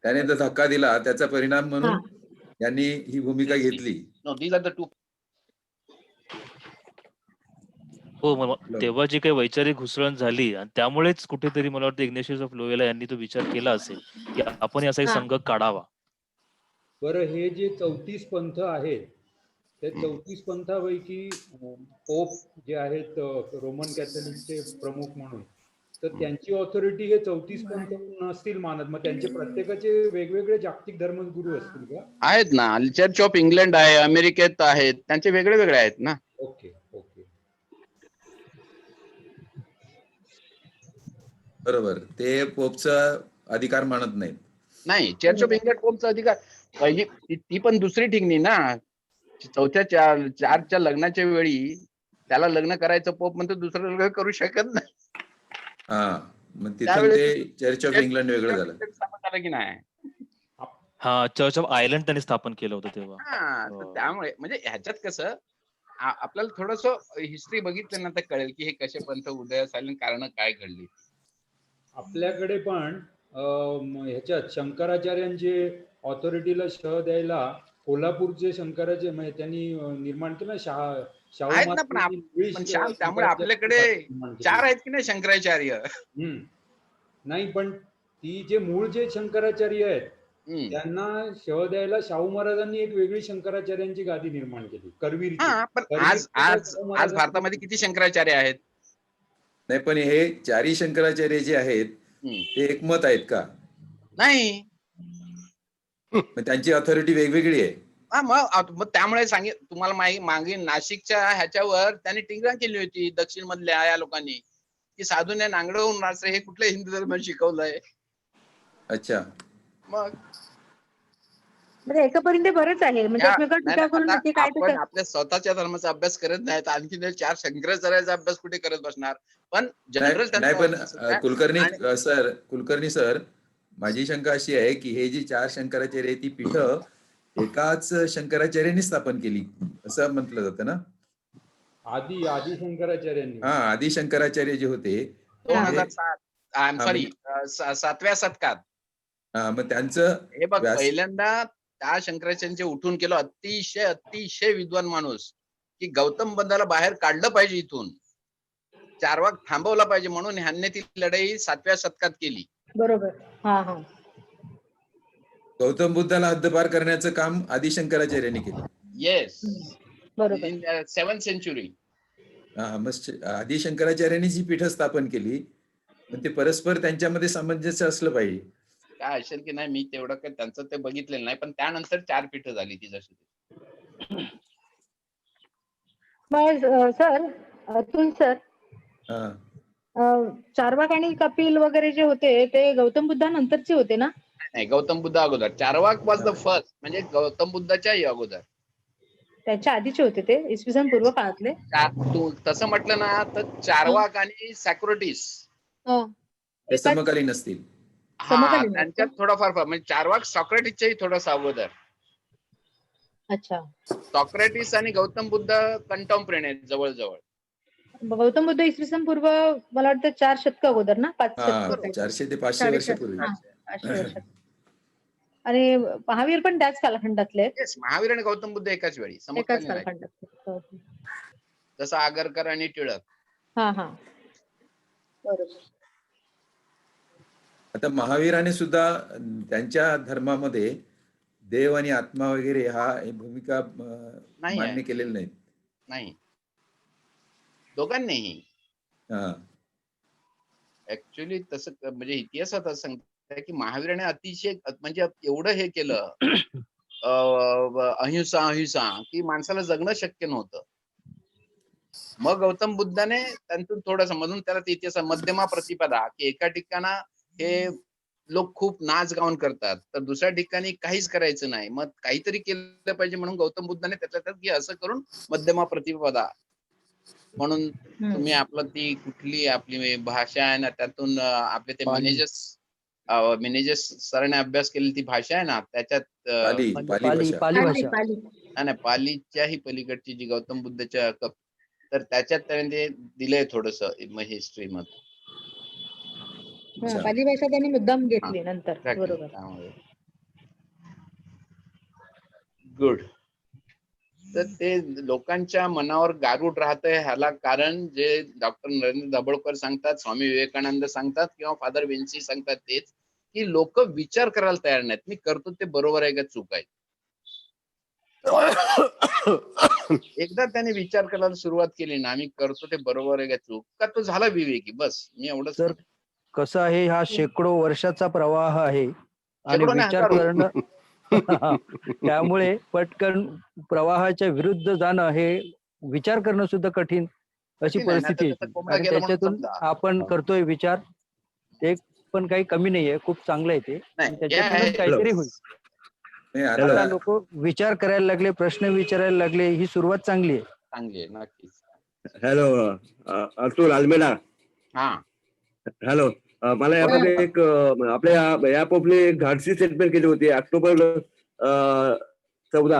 त्याने जर धक्का दिला त्याचा परिणाम म्हणून हा. यांनी ही भूमिका घेतली. हो, तेव्हा जी काही वैचारिक घुसळण झाली आणि त्यामुळेच कुठेतरी मला वाटतं इग्नेशियस ऑफ लोयोला यांनी तो विचार केला असेल की आपण असा एक हा. संघ काढावा. बरं, हे जे 34 पंथ आहेत त्या 34 पंथापैकी पोप जे आहेत रोमन कॅथलिकचे प्रमुख म्हणून तर त्यांची ऑथॉरिटी हे 34 पंथ नसतील मानत. मग त्यांचे प्रत्येकाचे वेगवेगळे जागतिक धर्मगुरू असतील का? आहेत ना. चर्च ऑफ इंग्लंड आहे, अमेरिकेत आहेत, त्यांचे वेगळे वेगळे आहेत ना. Okay okay. बरोबर. ते पोपचा अधिकार मानत नाहीत. नाही, चर्च ऑफ इंग्लंड पोपचा अधिकार पहिली ती पण दुसरी ठिकाणी ना. चौथ्या चारच्या लग्नाच्या वेळी त्याला लग्न करायचं पोप म्हणतो दुसरं लग्न करू शकत नाही. हा, मग तिथून ते चर्च ऑफ इंग्लंड वेगळं झालं. झालं की नाही. हा, चर्च ऑफ आयर्लंड त्यांनी स्थापन केलं होतं तेव्हा. हा, तर त्यामुळे म्हणजे ह्याच्यात कसं आपल्याला थोडंसं हिस्ट्री बघितलं ना तर कळेल की हे कसे पंथ उदयास आले, कारण काय घडली. आपल्याकडे पण ह्याच्यात शंकराचार्यांचे ऑथॉरिटीला शह द्यायला कोल्हापूरचे शंकराचे म्हणजे त्यांनी निर्माण केलं शाहू आहेत ना. पण श्याम, त्यामुळे आपल्याकडे 4 आहेत की नाही शंकराचार्य. नाही, पण ती जे मूळ जे शंकराचार्य आहेत त्यांना शह द्यायला शाहू महाराजांनी एक वेगळी शंकराचार्यांची गादी निर्माण केली, करवीरची. पण आज भारतामध्ये किती शंकराचार्य आहेत? नाही, पण हे 4ही शंकराचार्य जे आहेत ते एकमत आहेत का? नाही. मग त्यांची ऑथॉरिटी वेगवेगळी आहे. मग त्यामुळे तुम्हाला मागे नाशिकच्या ह्याच्यावर त्यांनी टीका केली होती दक्षिण मधल्या या लोकांनी की साधूने नांगडं होऊन राहतं हे कुठल्या हिंदू धर्माने शिकवलंय. अच्छा. मग म्हणजे एकापर्यंत बरंच आहे. म्हणजे एकमेकांवर टीका करून नक्की काय आपण आपल्या स्वतःच्या धर्माचा अभ्यास करत नाहीत, आणखी 4 शंकराचार्याचा अभ्यास कुठे करत बसणार. पण जनरल नाही, पण कुलकर्णी सर, माझी शंका अशी आहे की हे जी 4 शंकराचार्य ती पीठ एकाच शंकराचार्यांनी स्थापन केली असं म्हटलं जातं ना. आदी शंकराचार्यांनी. हा, आदी शंकराचार्य जे होते 7व्या शतकात. हा, मग त्यांचं हे बघ, पहिल्यांदा त्या शंकराचार्यांचे उठून केलं अतिशय विद्वान माणूस की गौतम बुद्धाला बाहेर काढलं पाहिजे इथून, चारवाक थांबवला पाहिजे, म्हणून ह्यांनी ती लढाई 7व्या शतकात केली. बरोबर. हा हा. गौतम बुद्धाला हद्दपार करण्याचं काम आदी शंकराचार्यांनी केलं. येस, बरोबर. In 7th century. हा, मग आदी शंकराचार्यांनी जी पीठ स्थापन केली पण ते परस्पर त्यांच्यामध्ये सामंजस्य असलं पाहिजे. काय असेल की नाही मी तेवढं काही त्यांचं ते बघितलेलं नाही, पण त्यानंतर 4 पीठ झाली ती जशी. मग सर, अतुल सर, चार्वाक आणि कपिल वगैरे जे होते ते गौतम बुद्धानंतरचे होते ना? नाही, गौतम बुद्ध अगोदर. चार्वाक वॉज द फर्स्ट, म्हणजे गौतम बुद्धाच्याही अगोदर. त्याच्या आधीचे होते ते इसवी सन पूर्व काळातले. तू तसं म्हटलं ना तर चार्वाक आणि सॅक्रोटिस हो. ते समकालीन असतील. हा, समकालीन आहेत त्यांच्यात का? थोडाफार फरक, म्हणजे चार्वाक सॉक्रेटिसच्याही थोडासा अगोदर. अच्छा. सॉक्रेटिस आणि गौतम बुद्ध कंटेम्पररी आहेत जवळजवळ. गौतम बुद्ध इसवी सन पूर्व मला वाटतं 4 शतक अगोदर ना, 5 हा, शतक. 400 ते 500 साडेचार. वर्षापूर्वी. हा, 500 वर्षात. आणि महावीर पण त्याच कालखंडातले आहेत. येस, महावीर आणि गौतम बुद्ध एकाच वेळी एकाच समकालीन आहेत. कालखंडातले. हो. जसं आगरकर आणि टिळक. हा हा, बरोबर. आता महावीराने सुद्धा त्यांच्या धर्मामध्ये देव आणि आत्मा वगैरे ही भूमिका नाही मान्य आहे. केलेली नाहीत. नाही, दोघांनीही. हा, ऍक्च्युली तसं म्हणजे इतिहासात असं सांगतात की महावीराने अतिशय म्हणजे एवढं हे केलं अहिंसा अहिंसा की माणसाला जगणं शक्य नव्हतं. मग गौतम बुद्धाने त्यांतून थोडंसं म्हणून त्याला ते इतिहास मध्यमा प्रतिपदा, की एका ठिकाणा हे लोक खूप नाच गाऊन करतात तर दुसऱ्या ठिकाणी काहीच करायचं नाही, मग काहीतरी केलं पाहिजे म्हणून गौतम बुद्धाने त्याच्यात की असं करून मध्यमा प्रतिपदा म्हणून तुम्ही आपलं ती कुठली आपली भाषा आहे ना त्यातून आपले ते पाली. मॅनेजर्स सरांनी अभ्यास केलेली ती भाषा आहे ना त्याच्यात पाली पाली भाषा. पाली भाषा. नाही, पालीच्याही पलीकडची जी गौतम बुद्धाच्या तर त्याच्यात त्याने ते दिलंय थोडस हिस्ट्री मध्ये. अच्छा. पाली भाषा त्यांनी मुद्दाम घेतली नंतर. Exactly. बरोबर. त्यामुळे गुड. तर ते लोकांच्या मनावर गारूड राहतंय ह्याला कारण जे डॉक्टर नरेंद्र दाभोळकर सांगतात, स्वामी विवेकानंद सांगतात किंवा फादर विन्सी सांगतात तेच की लोक विचार करायला तयार नाहीत. मी करतो ते बरोबर आहे का चूक आहे. एकदा त्याने विचार करायला सुरुवात केली ना, मी करतो ते बरोबर आहे का चूक, का तो झाला विवेकी. बस मी एवढंच. तर कसं आहे, हा शेकडो वर्षाचा प्रवाह आहे आणि शेकडो नाही, विचार हजारो. करणं त्यामुळे पटकन प्रवाहाच्या विरुद्ध जाणं हे विचार करणं सुद्धा कठीण अशी कठीण आहे. परिस्थिती नाहीतर त्याचा येते. कोंबडा आणि गेला म्हणून त्याच्यातून समजा. आपण करतोय विचार, ते पण काही कमी नाहीये, खूप चांगलं आहे ते. नाही, त्याच्यातूनच काहीतरी होईल. नाही, आता आता लोक विचार करायला लागले, प्रश्न विचारायला लागले, ही सुरुवात चांगली आहे. चांगली आहे नक्कीच. हॅलो, अतुल आलमेडा. हा, हॅलो. मला यामध्ये एक आपल्या या पोपने एक धाडसी स्टेटमेंट केली होती ऑक्टोबर 14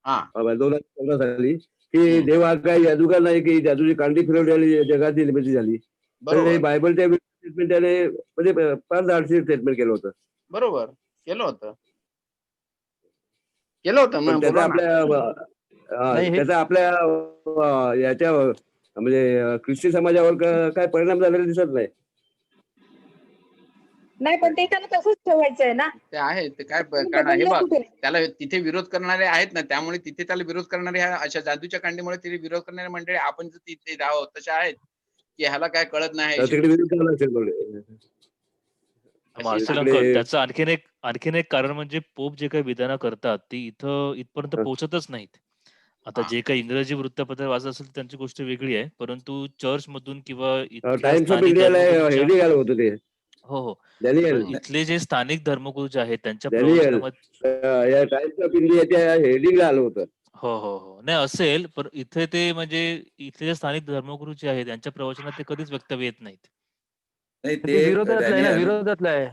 हा. 2014 साली की देव हा काही जादूगार नाही की जादूची कांडी फिरवली आणि जगाची निर्मिती झाली. तर बरोबर हे बायबलच्या स्टेटमेंट त्याने म्हणजे फार धाडसी स्टेटमेंट केलं होतं. बरोबर केलं होतं. पण त्याचा नाही, हे- आपल्या याच्या म्हणजे ख्रिस्ती समाजावर काय परिणाम झालेला दिसत नाही. नाही, पण ते त्यांना तसंच ठेवायचं आहे ना. ते आहे ते काय तुम्ही कारण हे बदललं बघ कुठे? त्याला तिथे विरोध करणारे आहेत ना, त्यामुळे तिथे त्याला विरोध करणारे ह्या अशा जादूच्या कांडीमुळे तिथे विरोध करणारे मंडळी आपण जर तिथे राहो तशा आहेत की ह्याला काय कळत नाही. तिकडे विरोध झाला असेल बोलले. मार्शल तिकडे- अंकल, त्याचं आणखीन एक कारण म्हणजे पोप जे काही विधानं करतात ती इथपर्यंत पोहोचतच नाहीत. आता जे काही इंग्रजी वृत्तपत्र वाचत असेल त्यांची गोष्ट वेगळी आहे, परंतु चर्च मधून किंवा इथल्या टाइम्स ऑफ स्थानिक इंडियाला धर्मगुरूंच्या हेडिंग आलं होतं ते. हो हो डॅनियल तर इथले जे स्थानिक धर्मगुरू जे आहेत त्यांच्या डॅनियल प्रवचनामध्ये या टाइम्स ऑफ इंडियाच्या हेडिंगला आलं होतं. हो नाही असेल, पण इथे ते म्हणजे इथले जे स्थानिक धर्मगुरू जे आहेत त्यांच्या प्रवचनात ते कधीच वक्तव्य येत नाहीत. नाही ते ते विरोधातलं आहे ना, डॅनियल, विरोधातलं आहे.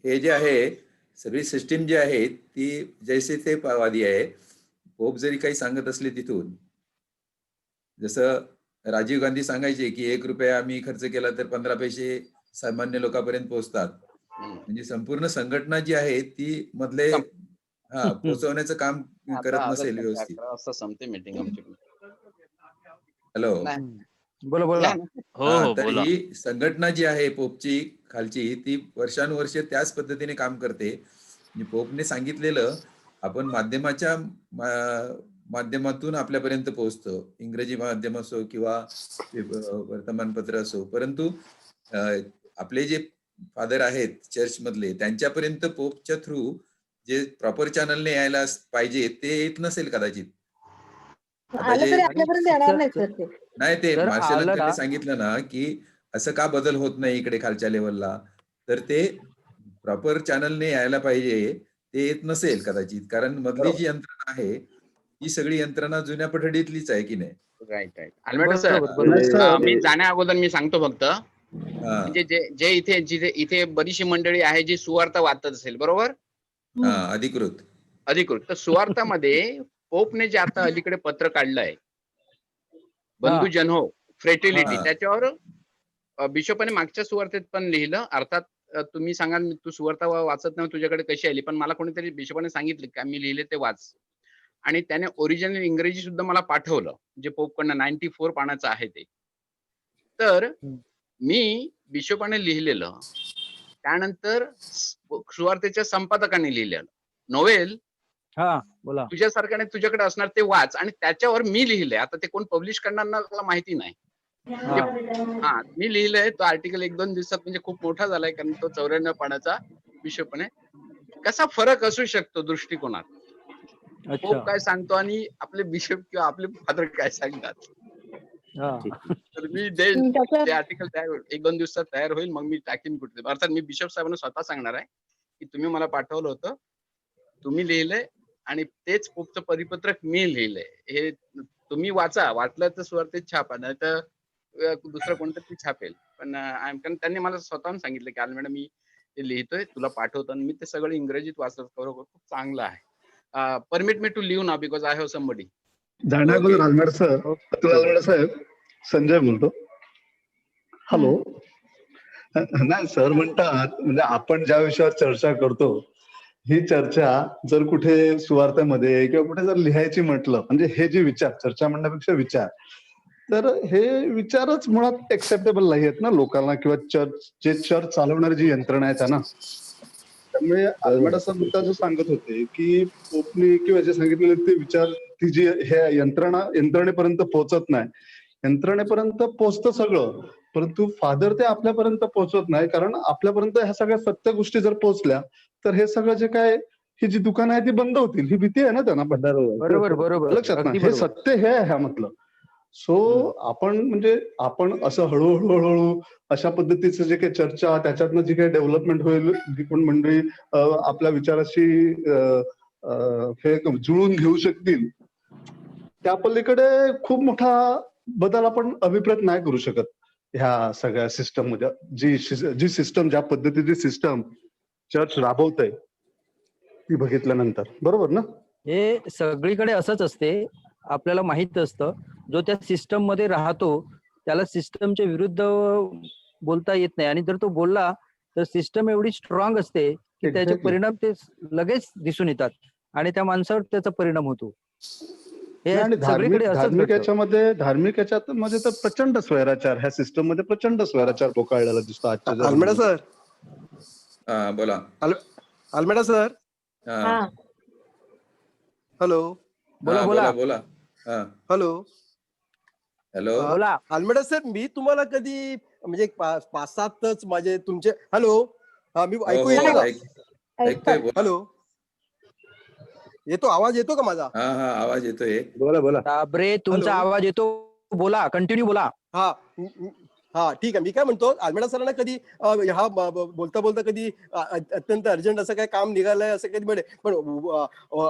हे जे आहे सगळी सिस्टीम जी आहे ती जैसे ते वादी आहे. पोप जरी काही सांगत असले तिथून, जसं राजीव गांधी सांगायचे की 1 रुपया आम्ही खर्च केला तर 15 पैसे सामान्य लोकांपर्यंत पोहोचतात. म्हणजे संपूर्ण संघटना जी आहे ती मधले पोहोचवण्याचं काम करत नसेल व्यवस्थित. 11 वाजता संपते मीटिंग आमची. हॅलो. बोला बोला. हो तर बोला. ही संघटना जी आहे पोपची खालची ती वर्षानुवर्ष त्याच पद्धतीने काम करते. पोपने सांगितलेलं आपण माध्यमातून आपल्यापर्यंत पोहोचतो, इंग्रजी माध्यम असो किंवा वर्तमानपत्र असो, परंतु आपले जे फादर आहेत चर्च मधले त्यांच्यापर्यंत पोपच्या थ्रू जे प्रॉपर चॅनलने यायला पाहिजे ते येत नसेल कदाचित. आलं तरी आपल्यापर्यंत येणार नाही सर ते. नाही, ते जर मार्शल आलं अंकलने ना- सांगितलं ना की असं का बदल होत नाही इकडे खालच्या लेवलला, तर ते प्रॉपर चॅनलने यायला पाहिजे ते येत नसेल कदाचित, कारण मधली जी यंत्रणा आहे ही सगळी यंत्रणा जुन्या पठडीतलीच आहे की नाही. Right right. आल्मेडा सर, बरोबर बरोबर. ते- मी जाण्या अगोदर मी सांगतो फक्त, हा म्हणजे जे इथे बरीचशी मंडळी आहे जी सुवार्ता वाचत असेल, बरोबर, हा अधिकृत. अधिकृत, तर सुवार्तामध्ये पोपने जे आता अलीकडे पत्र काढलंय, बंधू जन्हो फ्रेटिलिटी, हा. त्याच्यावर बिशोपाने मागच्या सुवार्तेत पण लिहिलं. अर्थात तुम्ही सांगाल तू सुवार्ता वाचत नाही, तुझ्याकडे कशी आली, पण मला कोणीतरी बिशोपाने सांगितलं का मी लिहिले ते वाच, आणि त्याने ओरिजिनल इंग्रजी सुद्धा मला पाठवलं, जे पोपकडनं 94 पानाचं आहे ते. तर मी बिशोपाने लिहिलेलं, त्यानंतर सुवार्तेच्या संपादकाने लिहिलेलं नोवेल हा बोला. तुझ्यासारख्याने तुझ्याकडे असणार ते वाच, आणि त्याच्यावर मी लिहिलंय. आता ते कोण पब्लिश करणार ना मला माहिती नाही. हा, मी लिहिलंय तो आर्टिकल 1-2 दिवसात, म्हणजे खूप मोठा झालाय, कारण तो 94 पानाचा बिशोपने. कसा फरक असू शकतो दृष्टिकोनात, अच्छा. पोप काय सांगतो आणि आपले बिशप किंवा आपले फादर काय सांगतात. हा. तर मी देईन त्याच्यात ते आर्टिकल तयार 1-2 दिवसात तयार होईल, मग मी टाकीन कुठे. अर्थात मी बिशप साहेबांना स्वतः सांगणार आहे की तुम्ही मला पाठवलं होतं, तुम्ही लिहिलंय, आणि तेच पोपचं परिपत्रक मी लिहिलंय. हे तुम्ही वाचा, वाटलं तर सुवार्तेत छापा, नाही तर दुसरं कोणतरी छापेल. पण कारण त्यांनी मला स्वतःहून सांगितलं की आल्मेडा मी ते लिहितोय, तुला पाठवतो, आणि मी ते सगळं इंग्रजीत वाचत, खरोखर खूप चांगलं आहे. Permit me to leave now because I have somebody. जाण्या अगोदर आलमेडा सर, तुला आलमेडा साहेब, संजय बोलतो. हॅलो. नाही सर म्हणतात, म्हणजे आपण ज्या विषयावर चर्चा करतो, ही चर्चा जर कुठे सुवार्तेमध्ये किंवा कुठे जर लिहायची म्हटलं, म्हणजे हे जे विचार, चर्चा म्हणण्यापेक्षा विचार, तर हे विचारच मुळात एक्सेप्टेबल नाही आहेत ना लोकांना, किंवा चर्च चालवणारी जी यंत्रणा आहे त्यांना. त्यामुळे आल्मेडा सर मुद्दा जो सांगत होते की पोपनी किंवा जे सांगितलेले ते विचार, ती जी हे यंत्रणेपर्यंत पोहोचत नाही. यंत्रणेपर्यंत पोहोचतं सगळं, परंतु फादर ते आपल्यापर्यंत पोहोचत नाही, कारण आपल्यापर्यंत ह्या सगळ्या सत्य गोष्टी जर पोहोचल्या तर हे सगळं जे काय, ही जी दुकानं आहे ती बंद होतील, ही भीती आहे ना त्यांना. बरोबर बरोबर. लक्षात ना, अगदी हे बरोबर. सत्य हे आहे ह्यामधलं. सो आपण म्हणजे आपण असं हळूहळू अशा पद्धतीचं जे काही चर्चा, त्याच्यातनं जी काही डेव्हलपमेंट होईल, जी पण मंडळी आपल्या विचाराशी हे जुळून घेऊ शकतील, त्या पलीकडे खूप मोठा बदल आपण अभिप्रेत नाही करू शकत ह्या सगळ्या सिस्टम मध्ये. जी सिस्टम, ज्या पद्धतीची सिस्टम चर्च राबवतंय ती बघितल्यानंतर, बरोबर ना? हे सगळीकडे असंच असते, आपल्याला माहित असतं. जो त्या सिस्टम मध्ये राहतो त्याला सिस्टमच्या विरुद्ध बोलता येत नाही, आणि जर तो बोलला तर सिस्टम एवढी स्ट्रॉंग असते की त्याचे Exactly. परिणाम ते लगेच दिसून येतात, आणि त्या माणसावर त्याचा परिणाम होतो. हे नाही, आणि सगळीकडे असंच धार्मिक घडतं. याच्यात मध्ये तर प्रचंड स्वैराचार, ह्या सिस्टम मध्ये प्रचंड स्वैराचार पोकाळलेला दिसतो आजच्या आल्मेडा जगामध्ये. सर, हा बोला. आल्मेडा सर, हा हा हॅलो बोला हा बोला बोला. हा हॅलो. हॅलो. बोला. आल्मेडा सर, मी तुम्हाला कधी म्हणजे 5-7च माझे तुमचे, हॅलो, हा, मी हो ऐकू हो येतो का? ऐकतोय, बोला. हॅलो, येतो आवाज, येतो का माझा? हा हा आवाज येतोय. बोला बोला. ताबरे, तुमचा हॅलो. आवाज येतो, बोला, कंटिन्यू बोला. हा हा, ठीक आहे. मी काय म्हणतो, आल्मेडा सरांना कधी हा बोलता बोलता कधी अत्यंत अर्जंट असं काय काम निघालंय असं कधी म्हणे, पण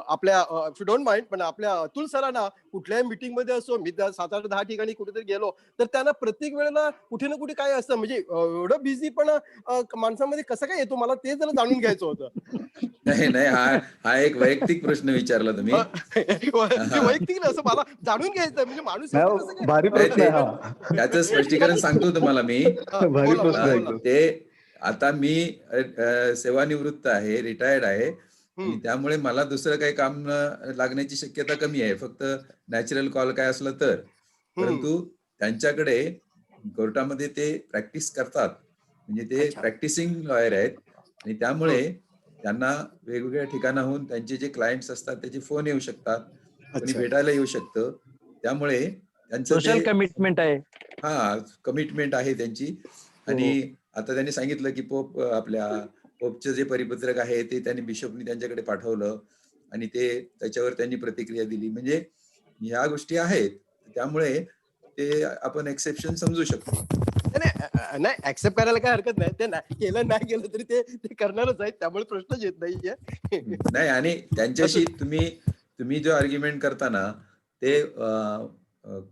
आपल्या डोंट माइंड, पण आपल्या अतुल सरांना कुठल्याही मीटिंग मध्ये असो, मी 7-8-10 ठिकाणी कुठेतरी गेलो तर त्यांना प्रत्येक वेळेला कुठे ना कुठे काय असतं, म्हणजे एवढं बिझी पण माणसामध्ये कसं काय येतो, मला ते जरा जाणून घ्यायचं होतं. नाही नाही, हा एक वैयक्तिक प्रश्न विचारला तुम्ही. वैयक्तिक नाही, असं मला जाणून घ्यायचं, म्हणजे माणूस येतो कसं नाही, भारी काय. प्रश्न आहे हा. त्याचं स्पष्टीकरण सांगतो तुम्हाला मी. भारी बोला, प्रश्न बोला, आहे बोला. ते आता मी सेवानिवृत्त आहे, रिटायर्ड आहे, आणि त्यामुळे मला दुसरं काही काम लागण्याची शक्यता कमी आहे, फक्त नॅचरल कॉल काय असलं तर. परंतु त्यांच्याकडे कोर्टामध्ये ते प्रॅक्टिस करतात, म्हणजे ते अच्छा. प्रॅक्टिसिंग लॉयर आहेत, आणि त्यामुळे त्यांना वेगवेगळ्या ठिकाणाहून त्यांचे जे क्लायंट्स असतात त्याचे फोन येऊ शकतात, कोणी अच्छा. भेटायला येऊ शकतं. त्यामुळे त्यांचं सोशल ते कमिटमेंट आहे. हा कमिटमेंट आहे त्यांची. आणि आता त्यांनी सांगितलं की पोपचं जे परिपत्रक आहे ते त्यांनी बिशपनी त्यांच्याकडे पाठवलं, आणि त्याच्यावर त्यांनी प्रतिक्रिया दिली. म्हणजे ह्या गोष्टी आहेत, त्यामुळे ते आपण एक्सेप्शन समजू शकतो. नाही ऍक्सेप्ट करायला काय हरकत नाही. ते केलं नाही केलं तरी ते करणारच आहेत, त्यामुळे प्रश्नच येत नाहीये. नाही, आणि त्यांच्याशी तुम्ही जो आर्ग्युमेंट करताना ते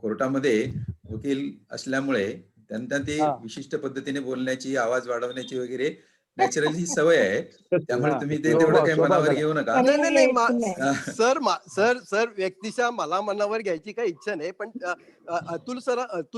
कोर्टामध्ये वकील असल्यामुळे त्यांना ती हा. विशिष्ट पद्धतीने बोलण्याची, आवाज वाढवण्याची वगैरे नॅचरली सवय आहे. त्यामुळे हा. तुम्ही ते तेवढं स्वभाव काही स्वभाव मनावर झाला. घेऊ नका. नाही सर व्यक्तिशः मला मनावर घ्यायची काही इच्छा नाही, पण अतुल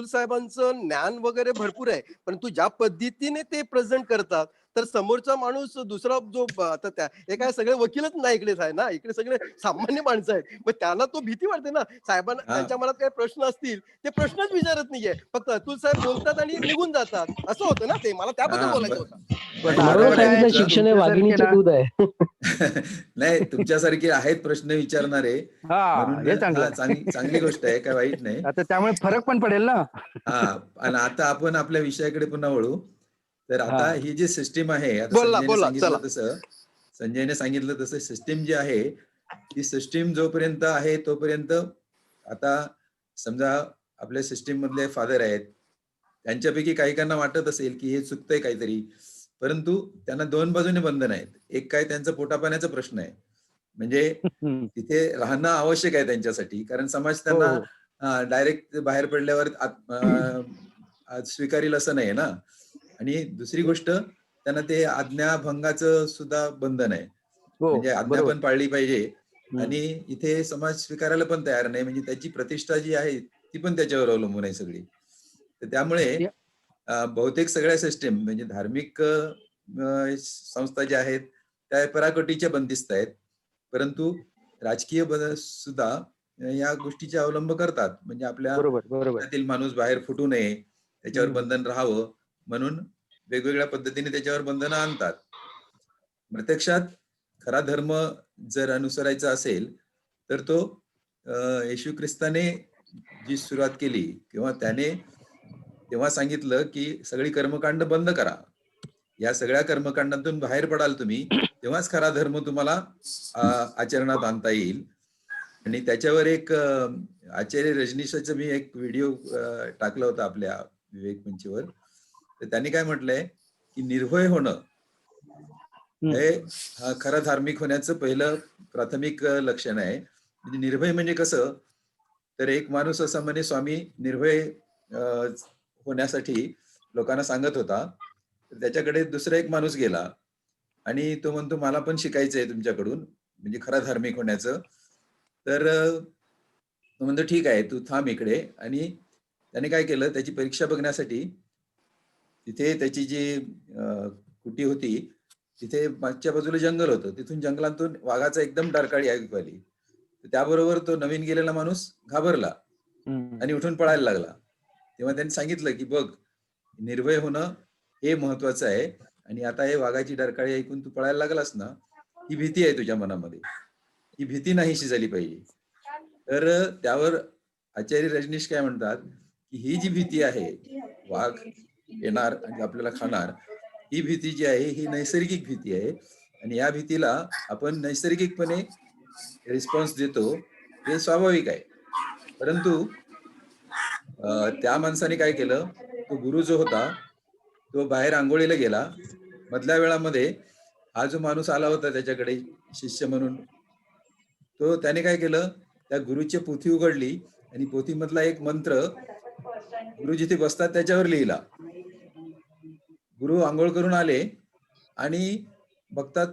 साहेबांचं ज्ञान वगैरे भरपूर आहे, परंतु ज्या पद्धतीने ते प्रेझेंट करतात तर समोरचा माणूस दुसरा जो आता त्या हे काय सगळे वकीलच नाही इकडेच आहे ना, इकडे सगळे सामान्य माणसं आहेत, मग त्याला तो भीती वाटते ना साहेबांना. हा. त्यांच्या मनात काही प्रश्न असतील ते प्रश्नच विचारत नाहीये, फक्त अतुल साहेब बोलतात आणि निघून जातात, असं होतं ना. ते मला त्याबद्दल हा, बोलायचं होतं. पण नाही, मला बरोबर काय आहे सांगितलं तुमचं. शिक्षण हे वाघिणीचे दूध आहे. नाही, तुमच्यासारखे आहेत प्रश्न विचारणारे, हा, म्हणून हे चांगलं आहे. चांगली गोष्ट आहे, काय वाईट नाही. आता त्यामुळे फरक पण पडेल ना. हा, आणि आता आपण आपल्या विषयाकडे पुन्हा वळू. तर हा. आता ही जी सिस्टीम आहे, आता बोला चला. संजयने सांगितलं तसं सिस्टीम जी आहे, ती सिस्टीम जोपर्यंत आहे तोपर्यंत, आता समजा आपल्या सिस्टीम मधले फादर आहेत, त्यांच्यापैकी काहीकांना वाटत असेल की हे चुकतंय काहीतरी, परंतु त्यांना दोन बाजूने बंधन आहेत. एक काय, त्यांचा पोटापाण्याचा प्रश्न आहे, म्हणजे हम्म. तिथे राहणं आवश्यक आहे त्यांच्यासाठी, कारण समाज हो त्यांना हो. डायरेक्ट बाहेर पडल्यावर स्वीकारेल असं नाही ना. आणि दुसरी गोष्ट, त्यांना ते आज्ञाभंगाचं सुद्धा बंधन आहे, हो म्हणजे आज्ञा बरोबर. पण पाळली पाहिजे. हम्म. आणि इथे समाज स्वीकारायला पण तयार नाही, म्हणजे त्याची प्रतिष्ठा जी आहे ती पण त्याच्यावर अवलंबून आहे सगळी. तर त्यामुळे ते- बहुतेक सगळ्या सिस्टीम, म्हणजे धार्मिक संस्था ज्या आहेत त्या पराकोटीच्या बंदिस्त आहेत, परंतु राजकीय सुद्धा या गोष्टीचे अवलंब करतात, म्हणजे आपल्या बरोबर बरोबर. घरातील माणूस बाहेर फुटू नये, त्याच्यावर हम्म. बंधन राहावं म्हणून वेगवेगळ्या पद्धतीने त्याच्यावर बंधनं आणतात. प्रत्यक्षात खरा धर्म जर अनुसरायचा असेल तर तो येशू ख्रिस्ताने जी सुरुवात केली, किंवा त्याने तेव्हा सांगितलं की सगळी कर्मकांड बंद करा, या सगळ्या कर्मकांडातून बाहेर पडाल तुम्ही, तेव्हाच खरा धर्म तुम्हाला आचरणात आणता येईल. आणि त्याच्यावर एक आचार्य रजनीशाचं मी एक व्हिडिओ टाकला होता आपल्या विवेक मंचवर. तर त्यांनी काय म्हटलंय की निर्भय होणं हे खरं धार्मिक होण्याचं पहिलं प्राथमिक लक्षण आहे. म्हणजे निर्भय म्हणजे कसं, तर एक माणूस असा म्हणे, स्वामी निर्भय होण्यासाठी लोकांना सांगत होता, तर त्याच्याकडे दुसरा एक माणूस गेला आणि तो म्हणतो मला पण शिकायचंय तुमच्याकडून, म्हणजे खरा धार्मिक होण्याचं. तर तो म्हणतो ठीक आहे, तू थांब इकडे. आणि त्याने काय केलं, त्याची परीक्षा बघण्यासाठी तिथे त्याची जी कुटी होती तिथे मागच्या बाजूला जंगल होतं, तिथून जंगलातून वाघाचा एकदम डरकाळी ऐकू आली. त्याबरोबर तो नवीन गेलेला माणूस घाबरला आणि उठून पळायला लागला. तेव्हा त्यांनी सांगितलं की बघ, निर्भय होणं हे महत्वाचं आहे, आणि आता हे वाघाची डरकाळी ऐकून तू पळायला लागलास ना, ही भीती आहे तुझ्या मनामध्ये, ही भीती नाहीशी झाली पाहिजे. तर त्यावर आचार्य रजनीश काय म्हणतात की ही जी भीती आहे, वाघ येणार आणि आपल्याला खाणार, ही भीती जी आहे ही नैसर्गिक भीती आहे, आणि या भीतीला आपण नैसर्गिकपणे रिस्पॉन्स देतो, हे स्वाभाविक आहे. परंतु त्या माणसाने काय केलं, तो गुरु जो होता तो बाहेर आंघोळीला गेला. मधल्या वेळामध्ये हा जो माणूस आला होता त्याच्याकडे शिष्य म्हणून, तो त्याने काय केलं, त्या गुरुची पोथी उघडली आणि पोथीमधला एक मंत्र गुरु जिथे बसतात त्याच्यावर लिहिला. गुरु आंघोळ करून आले आणि बघतात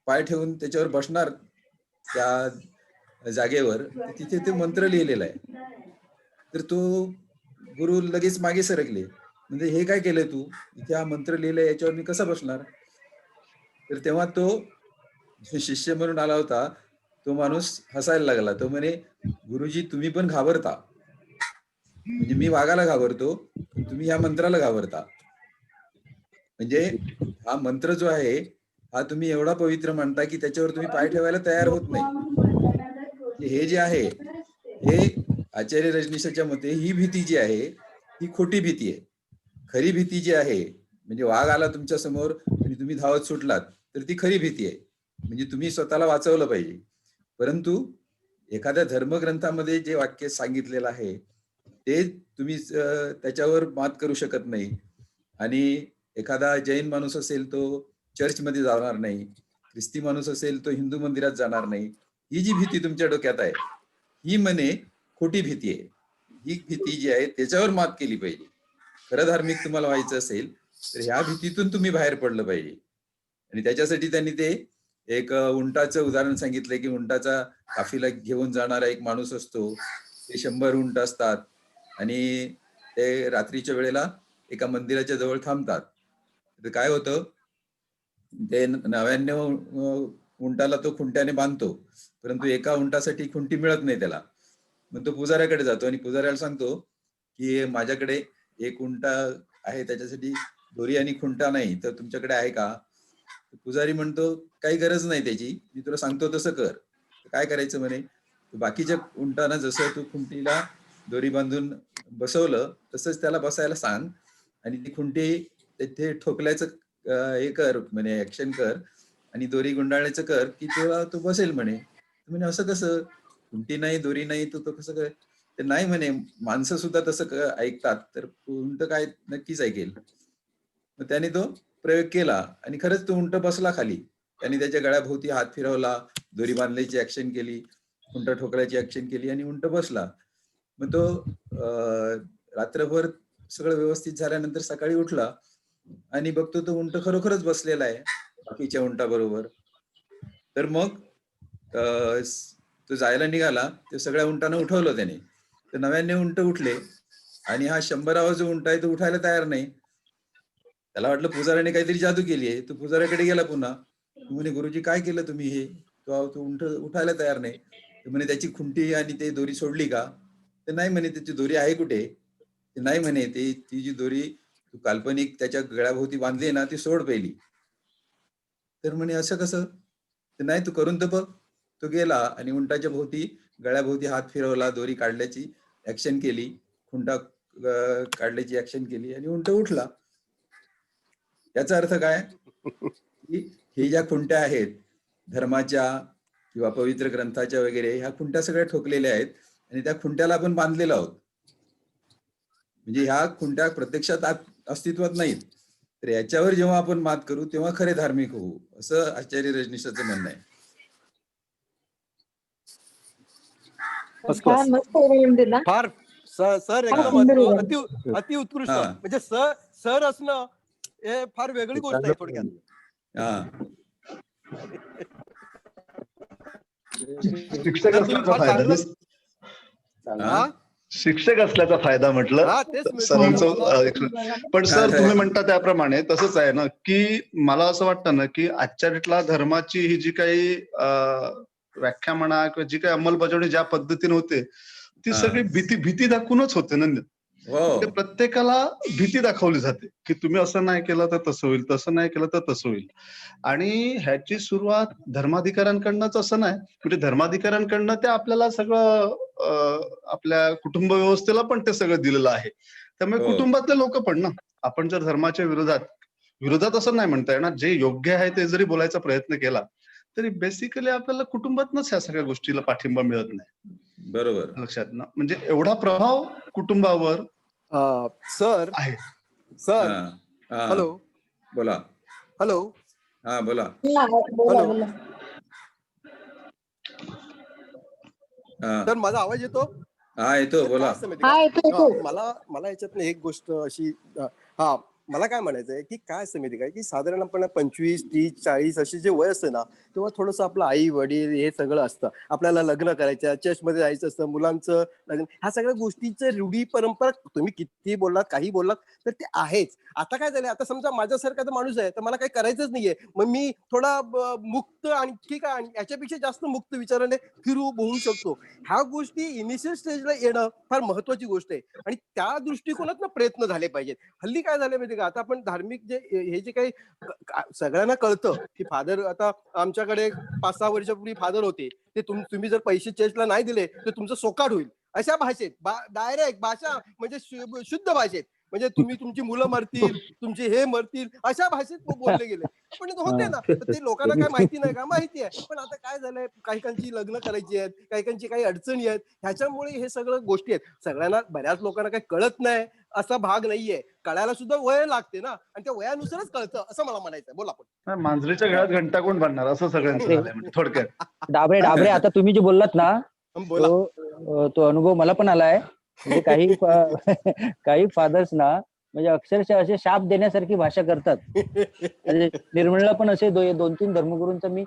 पाय ठेवून त्याच्यावर बसणार त्या जागेवर, तिथे ते मंत्र लिहिलेला आहे. तर तो गुरु लगेच मागे सरकले, म्हणजे हे काय केलंय तू, इथे हा मंत्र लिहिलाय याच्यावर मी कसा बसणार. तर तेव्हा तो शिष्य म्हणून आला होता तो माणूस हसायला लागला. तो म्हणे, गुरुजी तुम्ही पण घाबरता, म्हणजे मी वाघाला घाबरतो पण तुम्ही या मंत्राला घाबरता. म्हणजे हा मंत्र जो आहे हा तुम्ही एवढा पवित्र मानता की त्याच्यावर तुम्ही पाय ठेवायला तयार होत नाही. हे जे आहे हे आचार्य रजनीशाच्या मते ही भीती जी आहे ही खोटी भीती आहे. खरी भीती जी आहे, म्हणजे वाघ आला तुमच्या समोर आणि तुम्ही धावत सुटलात, तर ती खरी भीती आहे, म्हणजे तुम्ही स्वतःला वाचवलं पाहिजे. परंतु एखाद्या धर्मग्रंथामध्ये जे वाक्य सांगितलेलं आहे ते तुम्ही त्याच्यावर मात करू शकत नाही. आणि एखादा जैन माणूस असेल तो चर्चमध्ये जाणार नाही, ख्रिस्ती माणूस असेल तो हिंदू मंदिरात जाणार नाही. ही जी भीती तुमच्या डोक्यात आहे, ही म्हणे खोटी भीती आहे. ही भीती जी आहे त्याच्यावर मात केली पाहिजे. खरं धार्मिक तुम्हाला व्हायचं असेल तर ह्या भीतीतून तुम्ही बाहेर पडलं पाहिजे. आणि त्याच्यासाठी त्यांनी ते एक उंटाचं उदाहरण सांगितलंय की उंटाचा काफिला घेऊन जाणारा एक माणूस असतो. ते 100 उंट असतात आणि ते रात्रीच्या वेळेला एका मंदिराच्या जवळ थांबतात. तर काय होतं, ते 99 उंटाला तो खुंट्याने बांधतो, परंतु एका उंटासाठी खुंटी मिळत नाही त्याला. मग तो पुजाऱ्याकडे जातो आणि पुजाऱ्याला सांगतो की माझ्याकडे एक उंटा आहे, त्याच्यासाठी दोरी आणि खुंटा नाही, तर तुमच्याकडे आहे का? पुजारी म्हणतो काही गरज नाही त्याची, मी तुला सांगतो तसं कर. काय करायचं म्हणे, बाकीच्या उंटांना जसं तू खुंटीला दोरी बांधून बसवलं तसंच त्याला बसायला सांग आणि ती खुंटी तिथे ठोकल्याचं हे कर म्हणे, ऍक्शन कर आणि दोरी गुंडाळण्याचं कर की तेव्हा तो बसेल म्हणे. म्हणे असं कसं, खुंटी नाही दोरी नाही तो कसं काय? ते नाही म्हणे, माणसं सुद्धा तसं ऐकतात तर उंट काय नक्कीच ऐकेल. मग त्याने तो प्रयोग केला आणि खरंच तो उंट बसला खाली. त्याने त्याच्या गळ्याभोवती हात फिरवला, दोरी बांधल्याची ऍक्शन केली, उंट ठोकरायची ऍक्शन केली आणि उंट बसला. मग तो रात्रभर सगळं व्यवस्थित झाल्यानंतर सकाळी उठला आणि बघतो तो उंट खरोखरच बसलेला आहे बाकीच्या उंटाबरोबर. तर मग तो जायला निघाला, ते सगळ्या उंटांना उठवलं त्याने. तर 99 उंट उठले आणि हा 100वा जो उंट आहे तो उठायला तयार नाही. त्याला वाटलं पुजाऱ्याने काहीतरी जादू केली आहे. तो पुजाऱ्याकडे गेला पुन्हा. म्हणे गुरुजी काय केलं तुम्ही हे? तो उंट उठायला तयार नाही. म्हणे त्याची खुंटी आणि ते दोरी सोडली का? ते नाही म्हणे, त्याची दोरी आहे कुठे? ते नाही म्हणे, ती जी दोरी तू काल्पनिक त्याच्या गळ्याभोवती बांधली ना ती सोड पहिली. तर म्हणे असं कसं? ते नाही, तू करून तर बघ. तो गेला आणि उंटाच्या भोवती गळ्याभोवती हात फिरवला, दोरी काढल्याची ऍक्शन केली, खुंटा काढल्याची ऍक्शन केली आणि उंट उठला. याचा अर्थ काय की हे ज्या खुंट्या आहेत धर्माच्या किंवा पवित्र ग्रंथाच्या वगैरे, ह्या खुंट्या सगळ्या ठोकलेल्या आहेत आणि त्या खुंट्याला आपण बांधलेलो आहोत. म्हणजे ह्या खुंट्या प्रत्यक्षात अस्तित्वात नाहीत. तर याच्यावर जेव्हा आपण मात करू तेव्हा खरे धार्मिक होऊ, असं आचार्य रजनीशाचं म्हणणं आहे. छान मस्त उदाहरण दिला. फार सर फार एकदम सुंदर उदाहरण. अति उत्कृष्ट. हा. म्हणजे सर असणं हे फार वेगळी गोष्ट आहे थोडक्यात. हा. शिक्षक तर तुम्ही असल्याचा फार फायदा चांगलं. हा? शिक्षक असल्याचा फायदा म्हटलं हा तेच मी सरांचं मला- पण सर काय? तुम्ही म्हणता त्याप्रमाणे तसंच आहे ना, की मला असं वाटतं ना की आजच्या डेटला धर्माची ही जी काही व्याख्या म्हणा किंवा जी काही अंमलबजावणी ज्या पद्धतीने होते ती हा. सगळी भीती दाखवूनच होते ना. हो. ते प्रत्येकाला भीती दाखवली जाते की तुम्ही असं नाही केलं तर तसं होईल, तसं नाही केलं तर तसं होईल. आणि ह्याची सुरुवात धर्माधिकाऱ्यांकडनंच असं नाही, म्हणजे धर्माधिकाऱ्यांकडनं ते आपल्याला सगळं आपल्या कुटुंब व्यवस्थेला पण ते सगळं दिलेलं आहे. त्यामुळे हो. कुटुंबातले लोक पण ना, आपण जर धर्माच्या विरोधात असं नाही म्हणता येणार, जे योग्य आहे ते जरी बोलायचा प्रयत्न केला तरी बेसिकली आपल्याला कुटुंबातनच ह्या सगळ्या गोष्टीला पाठिंबा मिळत नाही. बरोबर. लक्षात ना, म्हणजे एवढा प्रभाव कुटुंबावर सर आहे. सर हा. हा. हॅलो बोला. हॅलो हा बोला. बोला हॅलो. बोला. हा. तर माझा आवाज येतो? हा येतो, तर बोला. काय असतं माहिती हा का? येतो येतो. मला याच्यातनं एक गोष्ट अशी हा मला काय म्हणायचंय की काय असतं माहिती का, की साधारण आपण 25, 30, 40 अशी जे वय असतं ना तेव्हा थोडंसं आपलं आई वडील हे सगळं असतं. आपल्याला लग्न करायचं, चर्चमध्ये जायचं असतं, मुलांचं लग्न, ह्या सगळ्या गोष्टीचं रूढी परंपरा तुम्ही किती बोललात काही बोललात तर ते आहेच. आता काय झालंय, आता समजा माझ्यासारखा माणूस आहे तर मला काही करायचंच नाहीये, मग मी थोडा मुक्त आणखी काय याच्यापेक्षा जास्त मुक्त विचाराने फिरू होऊ शकतो. ह्या गोष्टी इनिशियल स्टेजला येणं फार महत्वाची गोष्ट आहे आणि त्या दृष्टिकोनात प्रयत्न झाले पाहिजेत. हल्ली काय झालं माहिती का, आता आपण धार्मिक हे जे काही सगळ्यांना कळतं की फादर, आता आमच्याकडे 5-6 वर्षापूर्वी फादर होते, ते तुम्ही जर पैसे चर्चला नाही दिले तर तुमचं सोकाट होईल, अशा भाषेत डायरेक्ट भाषा म्हणजे शुद्ध भाषेत म्हणजे तुम्ही तुमची मुलं मरतील, तुमचे हे मरतील, अशा भाषेत बोलले गेले. पण ते होते ना, तर ते लोकांना काय माहिती नाही का? माहिती आहे. पण आता काय झालंय, काहीकांची लग्न करायची आहेत, काहीकांची काही अडचणी आहेत, ह्याच्यामुळे हे सगळं गोष्टी आहेत. सगळ्यांना, बऱ्याच लोकांना काही कळत नाही असा भाग नाहीये. कळायला सुद्धा वय लागते ना, आणि त्या वयानुसारच कळतं असं मला म्हणायचं आहे. बोला आपण. मांजरीच्या घरात घंटा कोण बांधणार असं सगळ्यांचं झालंय म्हणजे थोडक्यात. डाबरे डाबरे, आता तुम्ही जे बोललात ना, बोला. तो अनुभव मला पण आलाय. म्हणजे काही काही फादर्स ना, म्हणजे अक्षरशः असे शाप देण्यासारखी भाषा करतात. म्हणजे निर्मळला पण असे 2-3 धर्मगुरूंचा मी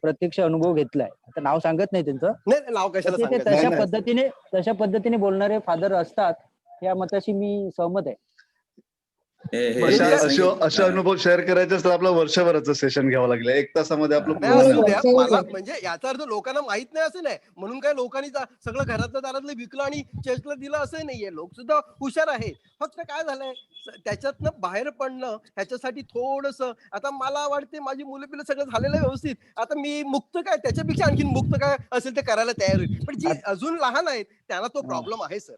प्रत्यक्ष अनुभव घेतलाय. आता नाव सांगत नाही त्यांचं. नाही, नाव कशाला ते सांगायचं. तशा पद्धतीने बोलणारे फादर असतात, या मताशी मी सहमत आहे. असे अनुभव शेअर करायचे असतात, आपलं वर्षभराचं सेशन घ्यावं लागलं. 1 तासामध्ये आपलं नाही, पूर्ण असू द्या. नाही. मला म्हणजे याचा अर्थ लोकांना माहित नाही असं नाही, म्हणून काय लोकांनी सगळं घरातलं दारातलं विकलं आणि चर्चला दिलं असं नाहीये. लोक सुद्धा हुशार आहेत. फक्त काय झालंय, त्याच्यातनं बाहेर पडणं ह्याच्यासाठी थोडस, आता मला वाटते माझी मुलं पिलं सगळं झालेलं आहे व्यवस्थित. आता मी मुक्त काय, त्याच्यापेक्षा आणखीन मुक्त काय असेल ते करायला तयार होईल. पण जी अजून लहान आहेत त्यांना तो प्रॉब्लेम आहे सर.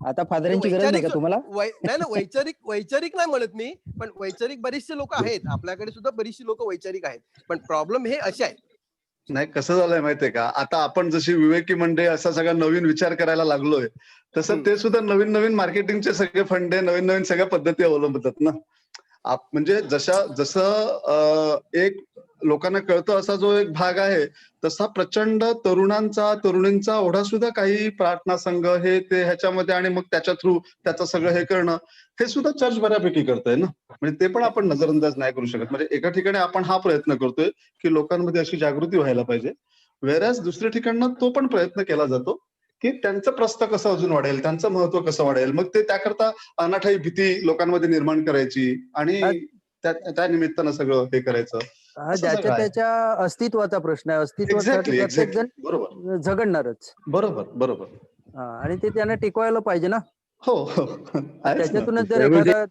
आता फादरांची गरज नाही का तुम्हाला? नाही ना, वैचारिक नाही म्हणत मी, पण वैचारिक बरेचसे लोक आहेत आपल्याकडे सुद्धा, बरीचशी लोक वैचारिक आहेत. पण प्रॉब्लेम हे असे आहेत. नाही, कसं झालंय माहितीये का, आता आपण जशी विवेकी मंडळी असा सगळा नवीन विचार करायला लागलोय, तसं ते सुद्धा नवीन नवीन मार्केटिंगचे सगळे फंडे, नवीन नवीन सगळ्या पद्धती अवलंबतात ना. म्हणजे जसं एक लोकांना कळतं असा जो एक भाग आहे, तसा प्रचंड तरुणींचा ओढा सुद्धा काही प्रार्थना संघ हे ते ह्याच्यामध्ये, आणि मग त्याच्या थ्रू त्याचं सगळं हे करणं, हे सुद्धा चर्च बऱ्यापैकी करतंय ना. म्हणजे ते पण आपण नजरअंदाज नाही करू शकत. म्हणजे एका ठिकाणी आपण हा प्रयत्न करतोय की लोकांमध्ये अशी जागृती व्हायला पाहिजे, वेरॅज दुसऱ्या ठिकाणं तो पण प्रयत्न केला जातो की त्यांचं प्रस्थ कसं अजून वाढेल, त्यांचं महत्व कसं वाढेल. मग ते त्याकरता अनाठाई भीती लोकांमध्ये निर्माण करायची आणि त्या निमित्तानं सगळं हे करायचं. ज्याच्या त्याच्या अस्तित्वाचा प्रश्न आहे. अस्तित्वासाठी प्रत्येक जण बरोबर झगडणारच. बरोबर. आणि ते त्यांना टिकवायला पाहिजे ना. हो. त्याच्यातूनच जर एखादा,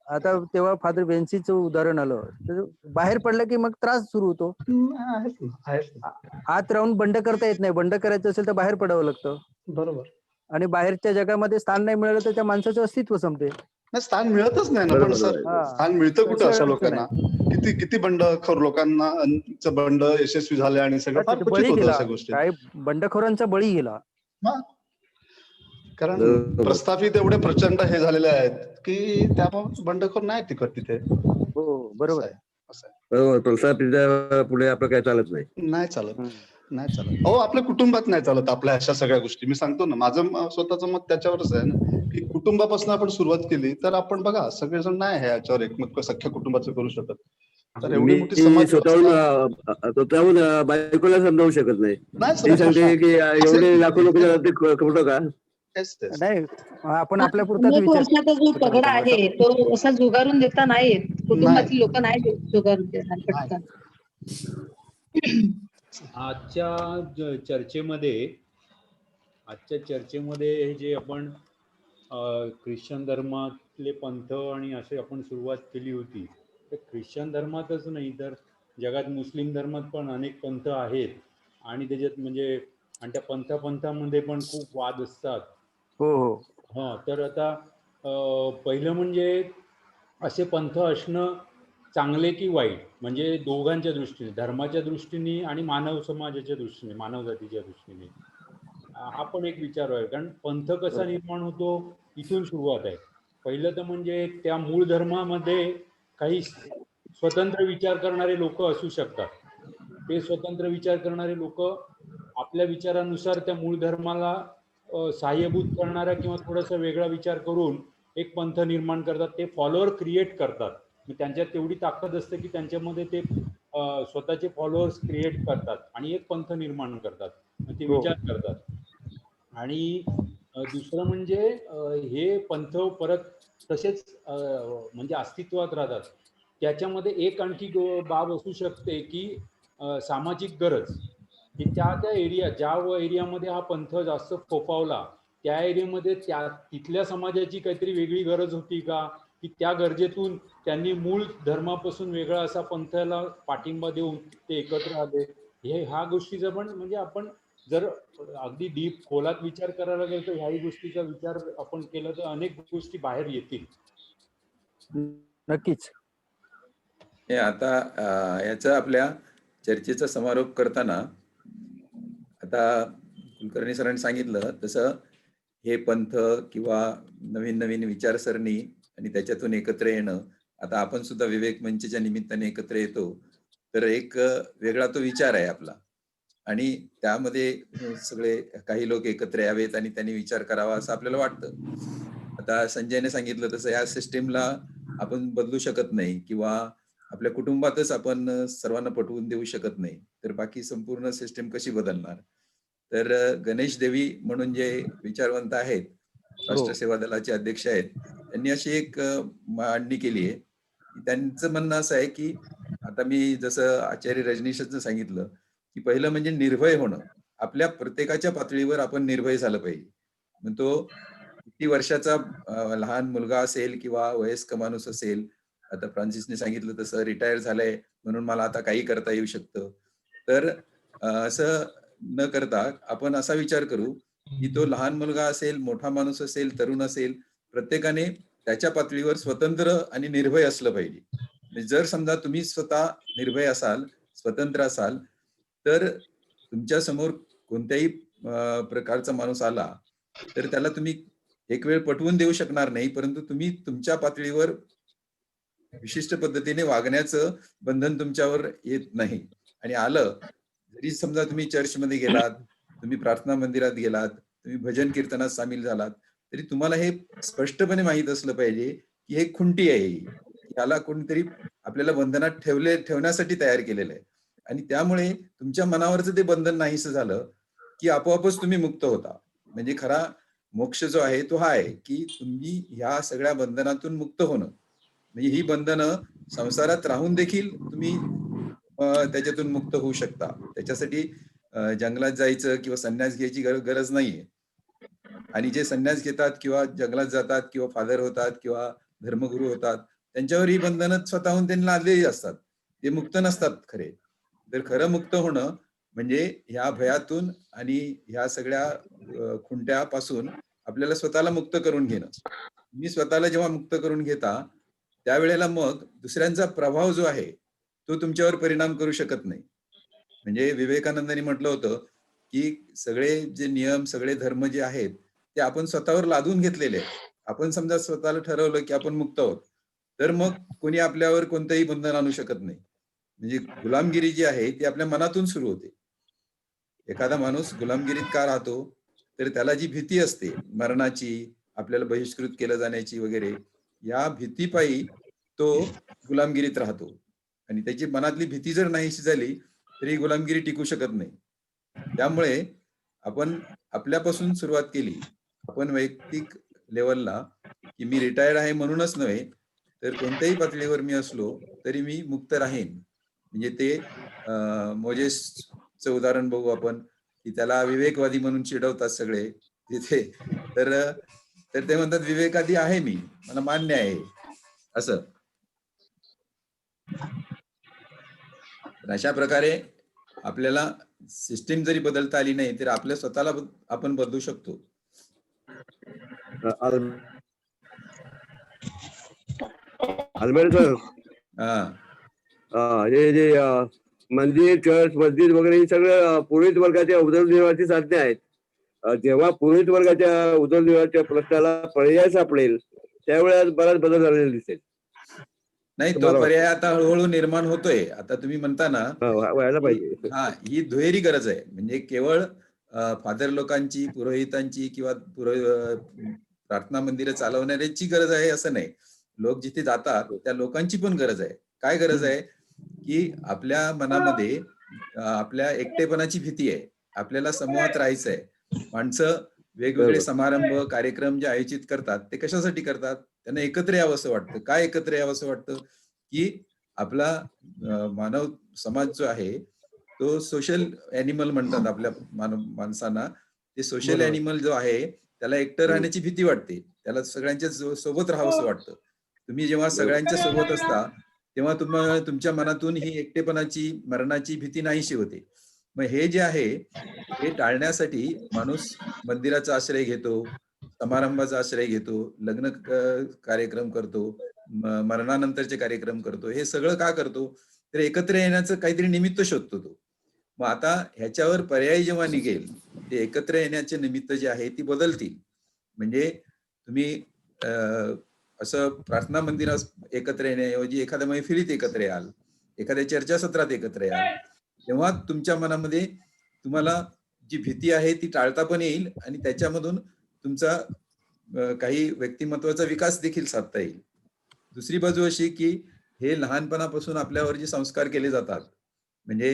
आता तेव्हा फादर बेन्सीचं उदाहरण आलं, तर बाहेर पडलं की मग त्रास सुरू होतो. आत राहून बंड करता येत नाही. बंड करायचं असेल तर बाहेर पडावं लागतं. बरोबर. आणि बाहेरच्या जगामध्ये स्थान नाही मिळालं तर त्या माणसाचं अस्तित्व संपते. स्थान मिळतच नाही ना. पण सर, स्थान मिळतं कुठं अशा लोकांना? किती बंडखोर लोकांना बंड यशस्वी झाले आणि सगळं फार क्वचित होतं अशा गोष्टी. काय बंडखोरांचा बळी गेला. कारण प्रस्थापित एवढे प्रचंड हे झालेले आहेत की त्यामुळे बंडखोर नाही टिकत तिथे. हो, बरोबर आहे. बरोबर. प्रस्थापित पुढे आपलं काय चालत नाही चालत. अहो, आपल्या कुटुंबात नाही चालत आपल्या अशा सगळ्या गोष्टी. मी सांगतो ना, माझं स्वतःचं मत त्याच्यावरच आहे ना, की कुटुंबापासून आपण सुरुवात केली तर आपण बघा सगळेजण नाही आहे याच्यावर एकमत सख्या कुटुंबाचं करू शकत. तर एवढी मोठी समाज स्वतःहून बायकोला समजावू शकत नाही. ती सांगते की एवढे लाखो लोक खोटं का? नाही, आपण आपल्या पुरताच अनेक विचार. वर्षाचा जो पगडा आहे तो असा जुगारून देता नाही येत. कुटुंबातील लोक नाही जुगारून देणार पटकन. आजच्या चर्चेमध्ये हे जे आपण ख्रिश्चन धर्मातले पंथ आणि असे आपण सुरुवात केली होती, तर ख्रिश्चन धर्मातच नाही तर जगात मुस्लिम धर्मात पण अनेक पंथ आहेत. आणि त्याच्यात म्हणजे, आणि त्या पंथामध्ये पण खूप वाद असतात. हो. तर आता पहिलं म्हणजे असे पंथ असणं चांगले की वाईट, म्हणजे दोघांच्या दृष्टीने, धर्माच्या दृष्टीने आणि मानव समाजाच्या दृष्टीने, मानव जातीच्या दृष्टीने, हा पण एक विचार आहे. कारण पंथ कसा निर्माण होतो इथून सुरुवात आहे. पहिलं तर म्हणजे त्या मूळ धर्मामध्ये काही स्वतंत्र विचार करणारे लोक असू शकतात. ते स्वतंत्र विचार करणारे लोक आपल्या विचारानुसार त्या मूळ धर्माला सहाय्यभूत करणारा किंवा थोडासा वेगळा विचार करून एक पंथ निर्माण करतात. ते फॉलोअर क्रिएट करतात. त्यांच्यात तेवढी ताकद असते की त्यांच्यामध्ये ते स्वतःचे फॉलोअर्स क्रिएट करतात आणि एक पंथ निर्माण करतात, ते विचार करतात. आणि दुसरं म्हणजे हे पंथ परत तसेच म्हणजे अस्तित्वात राहतात. त्याच्यामध्ये एक आणखी बाब असू शकते की सामाजिक गरज, की त्या एरिया, ज्या एरियामध्ये हा पंथ जास्त फोफावला त्या एरियामध्ये तिथल्या समाजाची काहीतरी वेगळी गरज होती का, की त्या गरजेतून त्यांनी मूळ धर्मापासून वेगळा असा पंथाला पाठिंबा देऊन ते एकत्र आले. ह्या गोष्टीचं पण म्हणजे आपण जर अगदी डीप खोलात विचार करायला गेलो तर ह्याही गोष्टीचा विचार आपण केला तर अनेक गोष्टी बाहेर येतील. नक्कीच. हे आता याचा आपल्या चर्चेचा समारोप करताना आता कुलकर्णी सरांनी सांगितलं तसं हे पंथ किंवा नवीन नवीन विचारसरणी आणि त्याच्यातून एकत्र येणं, आता आपण सुद्धा विवेक मंचच्या निमित्ताने एकत्र येतो, तर एक वेगळा तो विचार आहे आपला आणि त्यामध्ये सगळे काही लोक एकत्र यावेत आणि त्यांनी विचार करावा असं आपल्याला वाटतं. आता संजयने सांगितलं तसं या सिस्टीमला आपण बदलू शकत नाही किंवा आपल्या कुटुंबातच आपण सर्वांना पटवून देऊ शकत नाही, तर बाकी संपूर्ण सिस्टीम कशी बदलणार? तर गणेश देवी म्हणून जे विचारवंत आहेत, राष्ट्र सेवा दलाचे अध्यक्ष आहेत, त्यांनी अशी एक मांडणी केली आहे. त्यांचं म्हणणं असं आहे की आता मी जसं आचार्य रजनीशांचं सांगितलं की पहिलं म्हणजे निर्भय होणं. आपल्या प्रत्येकाच्या पातळीवर आपण निर्भय झालं पाहिजे. मग तो किती वर्षाचा लहान मुलगा असेल किंवा वयस्क माणूस असेल. आता फ्रान्सिसने सांगितलं तसं रिटायर झालंय म्हणून मला आता काही करता येऊ शकतं. तर असं न करता आपण असा विचार करू की तो लहान मुलगा असेल, मोठा माणूस असेल, तरुण असेल, प्रत्येकाने त्याच्या पातळीवर स्वतंत्र आणि निर्भय असलं पाहिजे. म्हणजे जर समजा तुम्ही स्वतः निर्भय असाल, स्वतंत्र असाल, तर तुमच्या समोर कोणत्याही प्रकारचा माणूस आला तर त्याला तुम्ही एक वेळ पटवून देऊ शकणार नाही, परंतु तुम्ही तुमच्या पातळीवर विशिष्ट पद्धतीने वागण्याचं बंधन तुमच्यावर येत नाही. आणि आलं, जरी समजा तुम्ही चर्चमध्ये गेलात, तुम्ही प्रार्थना मंदिरात गेलात, तुम्ही भजन कीर्तनात सामील झालात, तरी तुम्हाला हे स्पष्टपणे माहीत असलं पाहिजे की हे खुंटी आहे ही. याला कोणीतरी आपल्याला बंधनात ठेवण्यासाठी तयार केलेलं आहे. आणि त्यामुळे तुमच्या मनावरचं ते बंधन नाहीसं झालं की आपोआपच तुम्ही मुक्त होता. म्हणजे खरा मोक्ष जो आहे तो हा आहे की तुम्ही ह्या सगळ्या बंधनातून मुक्त होणं. म्हणजे ही बंधनं संसारात राहून देखील तुम्ही त्याच्यातून मुक्त होऊ शकता. त्याच्यासाठी जंगलात जायचं किंवा संन्यास घ्यायची गरज नाहीये. आणि जे संन्यास घेतात किंवा जंगलात जातात किंवा फादर होतात किंवा धर्मगुरू होतात, त्यांच्यावर ही बंधनं स्वतःहून त्यांनी लादलेली असतात. ते मुक्त नसतात खरे. तर खरं मुक्त होणं म्हणजे ह्या भयातून आणि ह्या सगळ्या खुंट्यापासून आपल्याला स्वतःला मुक्त करून घेणं. मी स्वतःला जेव्हा मुक्त करून घेता, त्यावेळेला मग दुसऱ्यांचा प्रभाव जो आहे, तो तुमच्यावर परिणाम करू शकत नाही. म्हणजे विवेकानंदांनी म्हटलं होतं की सगळे जे नियम, सगळे धर्म जे आहेत, ते आपण स्वतःवर लादून घेतलेले आहेत. आपण समजा स्वतःला ठरवलं की आपण मुक्त आहोत, तर मग कोणी आपल्यावर कोणतंही बंधन आणू शकत नाही. म्हणजे गुलामगिरी जी आहे ती आपल्या मनातून सुरू होते. एखादा माणूस गुलामगिरीत का राहतो? तर त्याला जी भीती असते मरणाची, आपल्याला बहिष्कृत केलं जाण्याची वगैरे, या भीतीपायी तो गुलामगिरीत राहतो. आणि त्याची मनातली भीती जर नाहीशी झाली, तर ही गुलामगिरी टिकू शकत नाही. त्यामुळे आपण आपल्यापासून सुरुवात केली. आपण वैयक्तिक लेव्हलला की मी रिटायर्ड आहे म्हणूनच नव्हे, तर कोणत्याही पातळीवर मी असलो तरी मी मुक्त राहीन. म्हणजे ते मोजेसचं उदाहरण बघू आपण की त्याला विवेकवादी म्हणून चिडवतात सगळे तिथे. तर तर ते म्हणतात विवेकवादी आहे मी, मला मान्य आहे असं. अशा प्रकारे आपल्याला सिस्टीम जरी बदलता आली नाही तरी आपल्या स्वतःला आपण बदलू शकतो. आलमेड सर, हे जे मंदिर, चर्च, मस्जिद वगैरे हे सगळं पुरोहित वर्गाच्या उदरनिर्वाहाची साधने आहेत. जेव्हा पुरोहित वर्गाच्या उदरनिर्वाहाच्या प्रश्नाला पर्याय सापडेल त्यावेळेस बराच बदल झालेला दिसेल. नाही, तो पर्याय आता हळूहळू निर्माण होतोय. आता तुम्ही म्हणता ना, व्हायला पाहिजे. हा, ही दुहेरी गरज आहे. म्हणजे केवळ फादर लोकांची, पुरोहितांची किंवा प्रार्थना मंदिरं चालवणाऱ्यांची गरज आहे असं नाही. लोक जिथे जातात त्या लोकांची पण गरज आहे. काय गरज आहे की आपल्या मनामध्ये आपल्या एकटेपणाची भीती आहे. आपल्याला समूहात राहायचं आहे. माणसं वेगवेगळे समारंभ, कार्यक्रम जे आयोजित करतात ते कशासाठी करतात? त्यांना एकत्र यावं असं वाटतं. काय एकत्र यावं असं वाटतं? की आपला मानव समाज जो आहे तो सोशल ॲनिमल म्हणतात आपल्या माणसांना. ते सोशल ॲनिमल जो आहे त्याला एकटं राहण्याची भीती वाटते. त्याला सगळ्यांच्या सोबत राहावंसं वाटतं. तुम्ही जेव्हा सगळ्यांच्या सोबत असता तेव्हा तुमच्या मनातून ही एकटेपणाची, मरणाची भीती नाहीशी होते. मग हे जे आहे हे टाळण्यासाठी माणूस मंदिराचा आश्रय घेतो, समारंभाचा आश्रय घेतो, लग्न कार्यक्रम करतो, मरणानंतरचे कार्यक्रम करतो. हे सगळं का करतो? तर एकत्र येण्याचं काहीतरी निमित्त शोधतो तो. मग आता ह्याच्यावर पर्याय जेव्हा निघेल, ते एकत्र येण्याचे निमित्त जे आहे ती बदलतील. म्हणजे तुम्ही असं प्रार्थना मंदिरात एकत्र येण्याऐवजी एखाद्या मैफिलीत एकत्र याल, एखाद्या चर्चासत्रात एकत्र याल, तेव्हा तुमच्या मनामध्ये तुम्हाला जी भीती आहे ती टाळता पण येईल आणि त्याच्यामधून तुमचा काही व्यक्तिमत्वाचा विकास देखील साधता येईल. दुसरी बाजू अशी की हे लहानपणापासून आपल्यावर जे संस्कार केले जातात, म्हणजे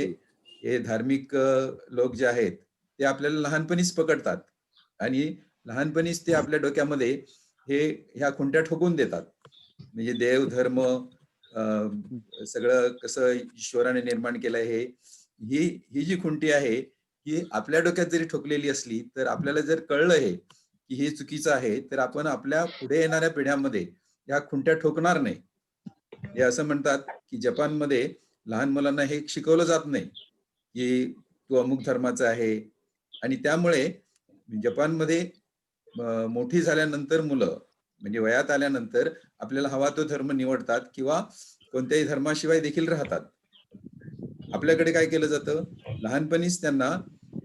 हे धार्मिक लोक जे आहेत ते आपल्याला लहानपणीच पकडतात आणि लहानपणीच ते आपल्या डोक्यामध्ये ह्या खुंट्या ठोकून देतात. म्हणजे देव धर्म सगळं कसं ईश्वराने निर्माण केलंय ही जी खुंटी आहे ही आपल्या डोक्यात जरी ठोकलेली असली तर आपल्याला जर कळलं हे की हे चुकीचं आहे तर आपण आपल्या पुढे येणाऱ्या पिढ्यांमध्ये या खुंट्या ठोकणार नाही. हे असं म्हणतात की जपानमध्ये लहान मुलांना हे शिकवलं जात नाही की तू अमुक धर्माचा आहे आणि त्यामुळे जपानमध्ये मोठी झाल्यानंतर मुलं म्हणजे वयात आल्यानंतर आपल्याला हवा तो धर्म निवडतात किंवा कोणत्याही धर्माशिवाय देखील राहतात. आपल्याकडे काय केलं जातं, लहानपणीच त्यांना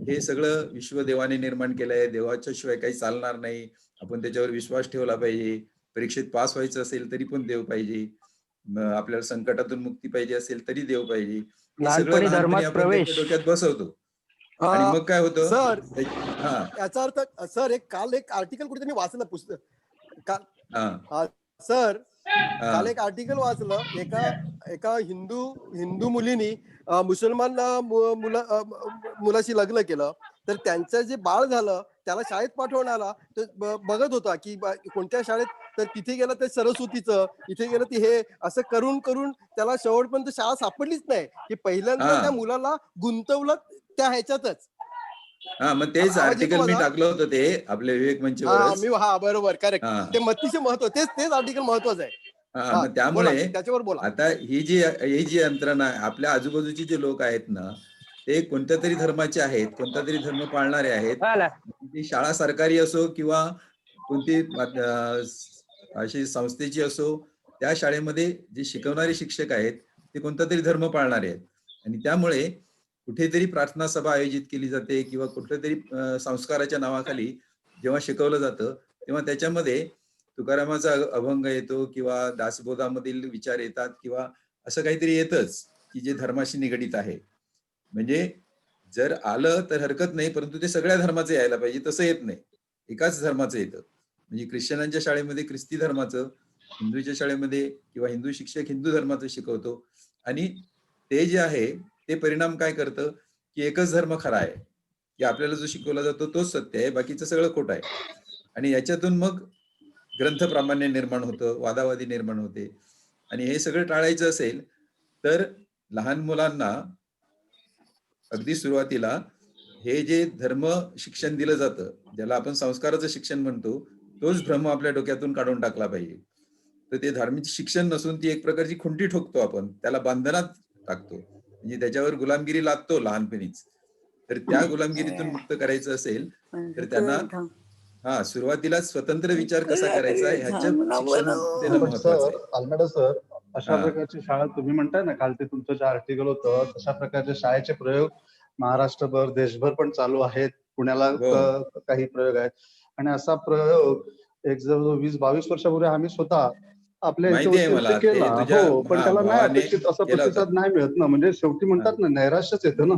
हे सगळं विश्व देवाने निर्माण केलंय, देवाच्या शिवाय काही चालणार नाही, आपण त्याच्यावर विश्वास ठेवला पाहिजे, परीक्षेत पास व्हायचं असेल तरी पण देव पाहिजे, आपल्याला संकटातून मुक्ती पाहिजे असेल तरी देव पाहिजे, हे सगळं लहानपणी लहानपणी धर्मात आपण प्रवेश. त्यांच्या डोक्यात बसवतो आणि मग काय होतं सर हा याचा अर्थ सर काल एक आर्टिकल कुठे मी वाचलं पुस्तक हा सर हा काल एक आर्टिकल वाचलं एका हिंदू मुलीनी मुसलमान मुलाशी लग्न केलं तर त्यांचं जे बाळ झालं त्याला शाळेत पाठवण्याला बघत होता की कोणत्या शाळेत, तर तिथे गेलं ते सरस्वतीचं, इथे गेलं ती हे असं करून करून त्याला शेवटपर्यंत शाळा सापडलीच नाही की पहिल्यांदा त्या मुलाला गुंतवलं त्या ह्याच्यातच. हा मग तेच आवाज येतो आर्टिकल मी माझा? टाकलं होतं ते आपल्या विवेक हा मंचवरच. बरोबर करेक्ट. हा ते मतीचे महत्व तेच आर्टिकल महत्वाचं आहे. हा हा मग बोला त्यामुळे त्याच्यावर बोला. आता ही जी यंत्रणा आहे, आपल्या आजूबाजूचे जे लोक आहेत ना ते कोणत्या तरी धर्माचे आहेत, कोणता तरी धर्म पाळणारे आहेत. ती शाळा सरकारी असो किंवा कोणती अशी संस्थेची असो, त्या शाळेमध्ये जे शिकवणारे शिक्षक आहेत ते कोणता तरी धर्म पाळणारे आहेत आणि त्यामुळे कुठेतरी प्रार्थना सभा आयोजित केली जाते किंवा कुठल्यातरी संस्काराच्या नावाखाली जेव्हा शिकवलं जातं तेव्हा त्याच्यामध्ये तुकारामाचा अभंग येतो किंवा दासबोधामधील विचार येतात किंवा असं काहीतरी येतच की जे धर्माशी निगडीत आहे. म्हणजे जर आलं तर हरकत नाही, परंतु ते सगळ्या धर्माचं यायला पाहिजे, तसं येत नाही, एकाच धर्माचं येतं. म्हणजे ख्रिश्चनांच्या शाळेमध्ये ख्रिस्ती धर्माचं, हिंदूच्या शाळेमध्ये किंवा हिंदू शिक्षक हिंदू धर्माचं शिकवतो आणि ते जे आहे ते परिणाम काय करतं की एकच धर्म खरा आहे की आपल्याला जो शिकवला जातो तोच सत्य आहे, बाकीचं सगळं खोटं आहे. आणि याच्यातून मग ग्रंथ प्रामाण्य निर्माण होतं, वादावादी निर्माण होते आणि हे सगळं टाळायचं असेल तर लहान मुलांना अगदी सुरुवातीला हे जे धर्म शिक्षण दिलं जातं, ज्याला आपण संस्काराचं शिक्षण म्हणतो, तोच भ्रम आपल्या डोक्यातून काढून टाकला पाहिजे. तर ते धार्मिक शिक्षण नसून ती एक प्रकारची खुंटी ठोकतो आपण, त्याला बंधनात टाकतो, म्हणजे त्याच्यावर गुलामगिरी लादतो लहानपणीच. तर त्या गुलामगिरीतून मुक्त करायचं असेल तर त्यांना सुरुवातीला स्वतंत्र विचार कसा करायचा ह्याचं शिक्षण देणं महत्वाचं आहे. आलमेडा सर, अशा हा. प्रकारची शाळा तुम्ही म्हणताय ना, काल ते तुमचं जे आर्टिकल होतं तशा प्रकारचे शाळेचे प्रयोग महाराष्ट्रभर देशभर पण चालू आहेत. पुण्याला हो. काही प्रयोग आहेत आणि असा प्रयोग एक जवळ 20-22 वर्षापूर्वी आम्ही स्वतः आपल्या माहिती आहे याच्यावरती मला, ते केला. तुझ्या हो, पण त्याला नाही भावाने अपेक्षित असा केला होता. प्रतिसाद नाही मिळत ना. म्हणजे शेवटी म्हणतात ना, नैराश्यच येतं ना.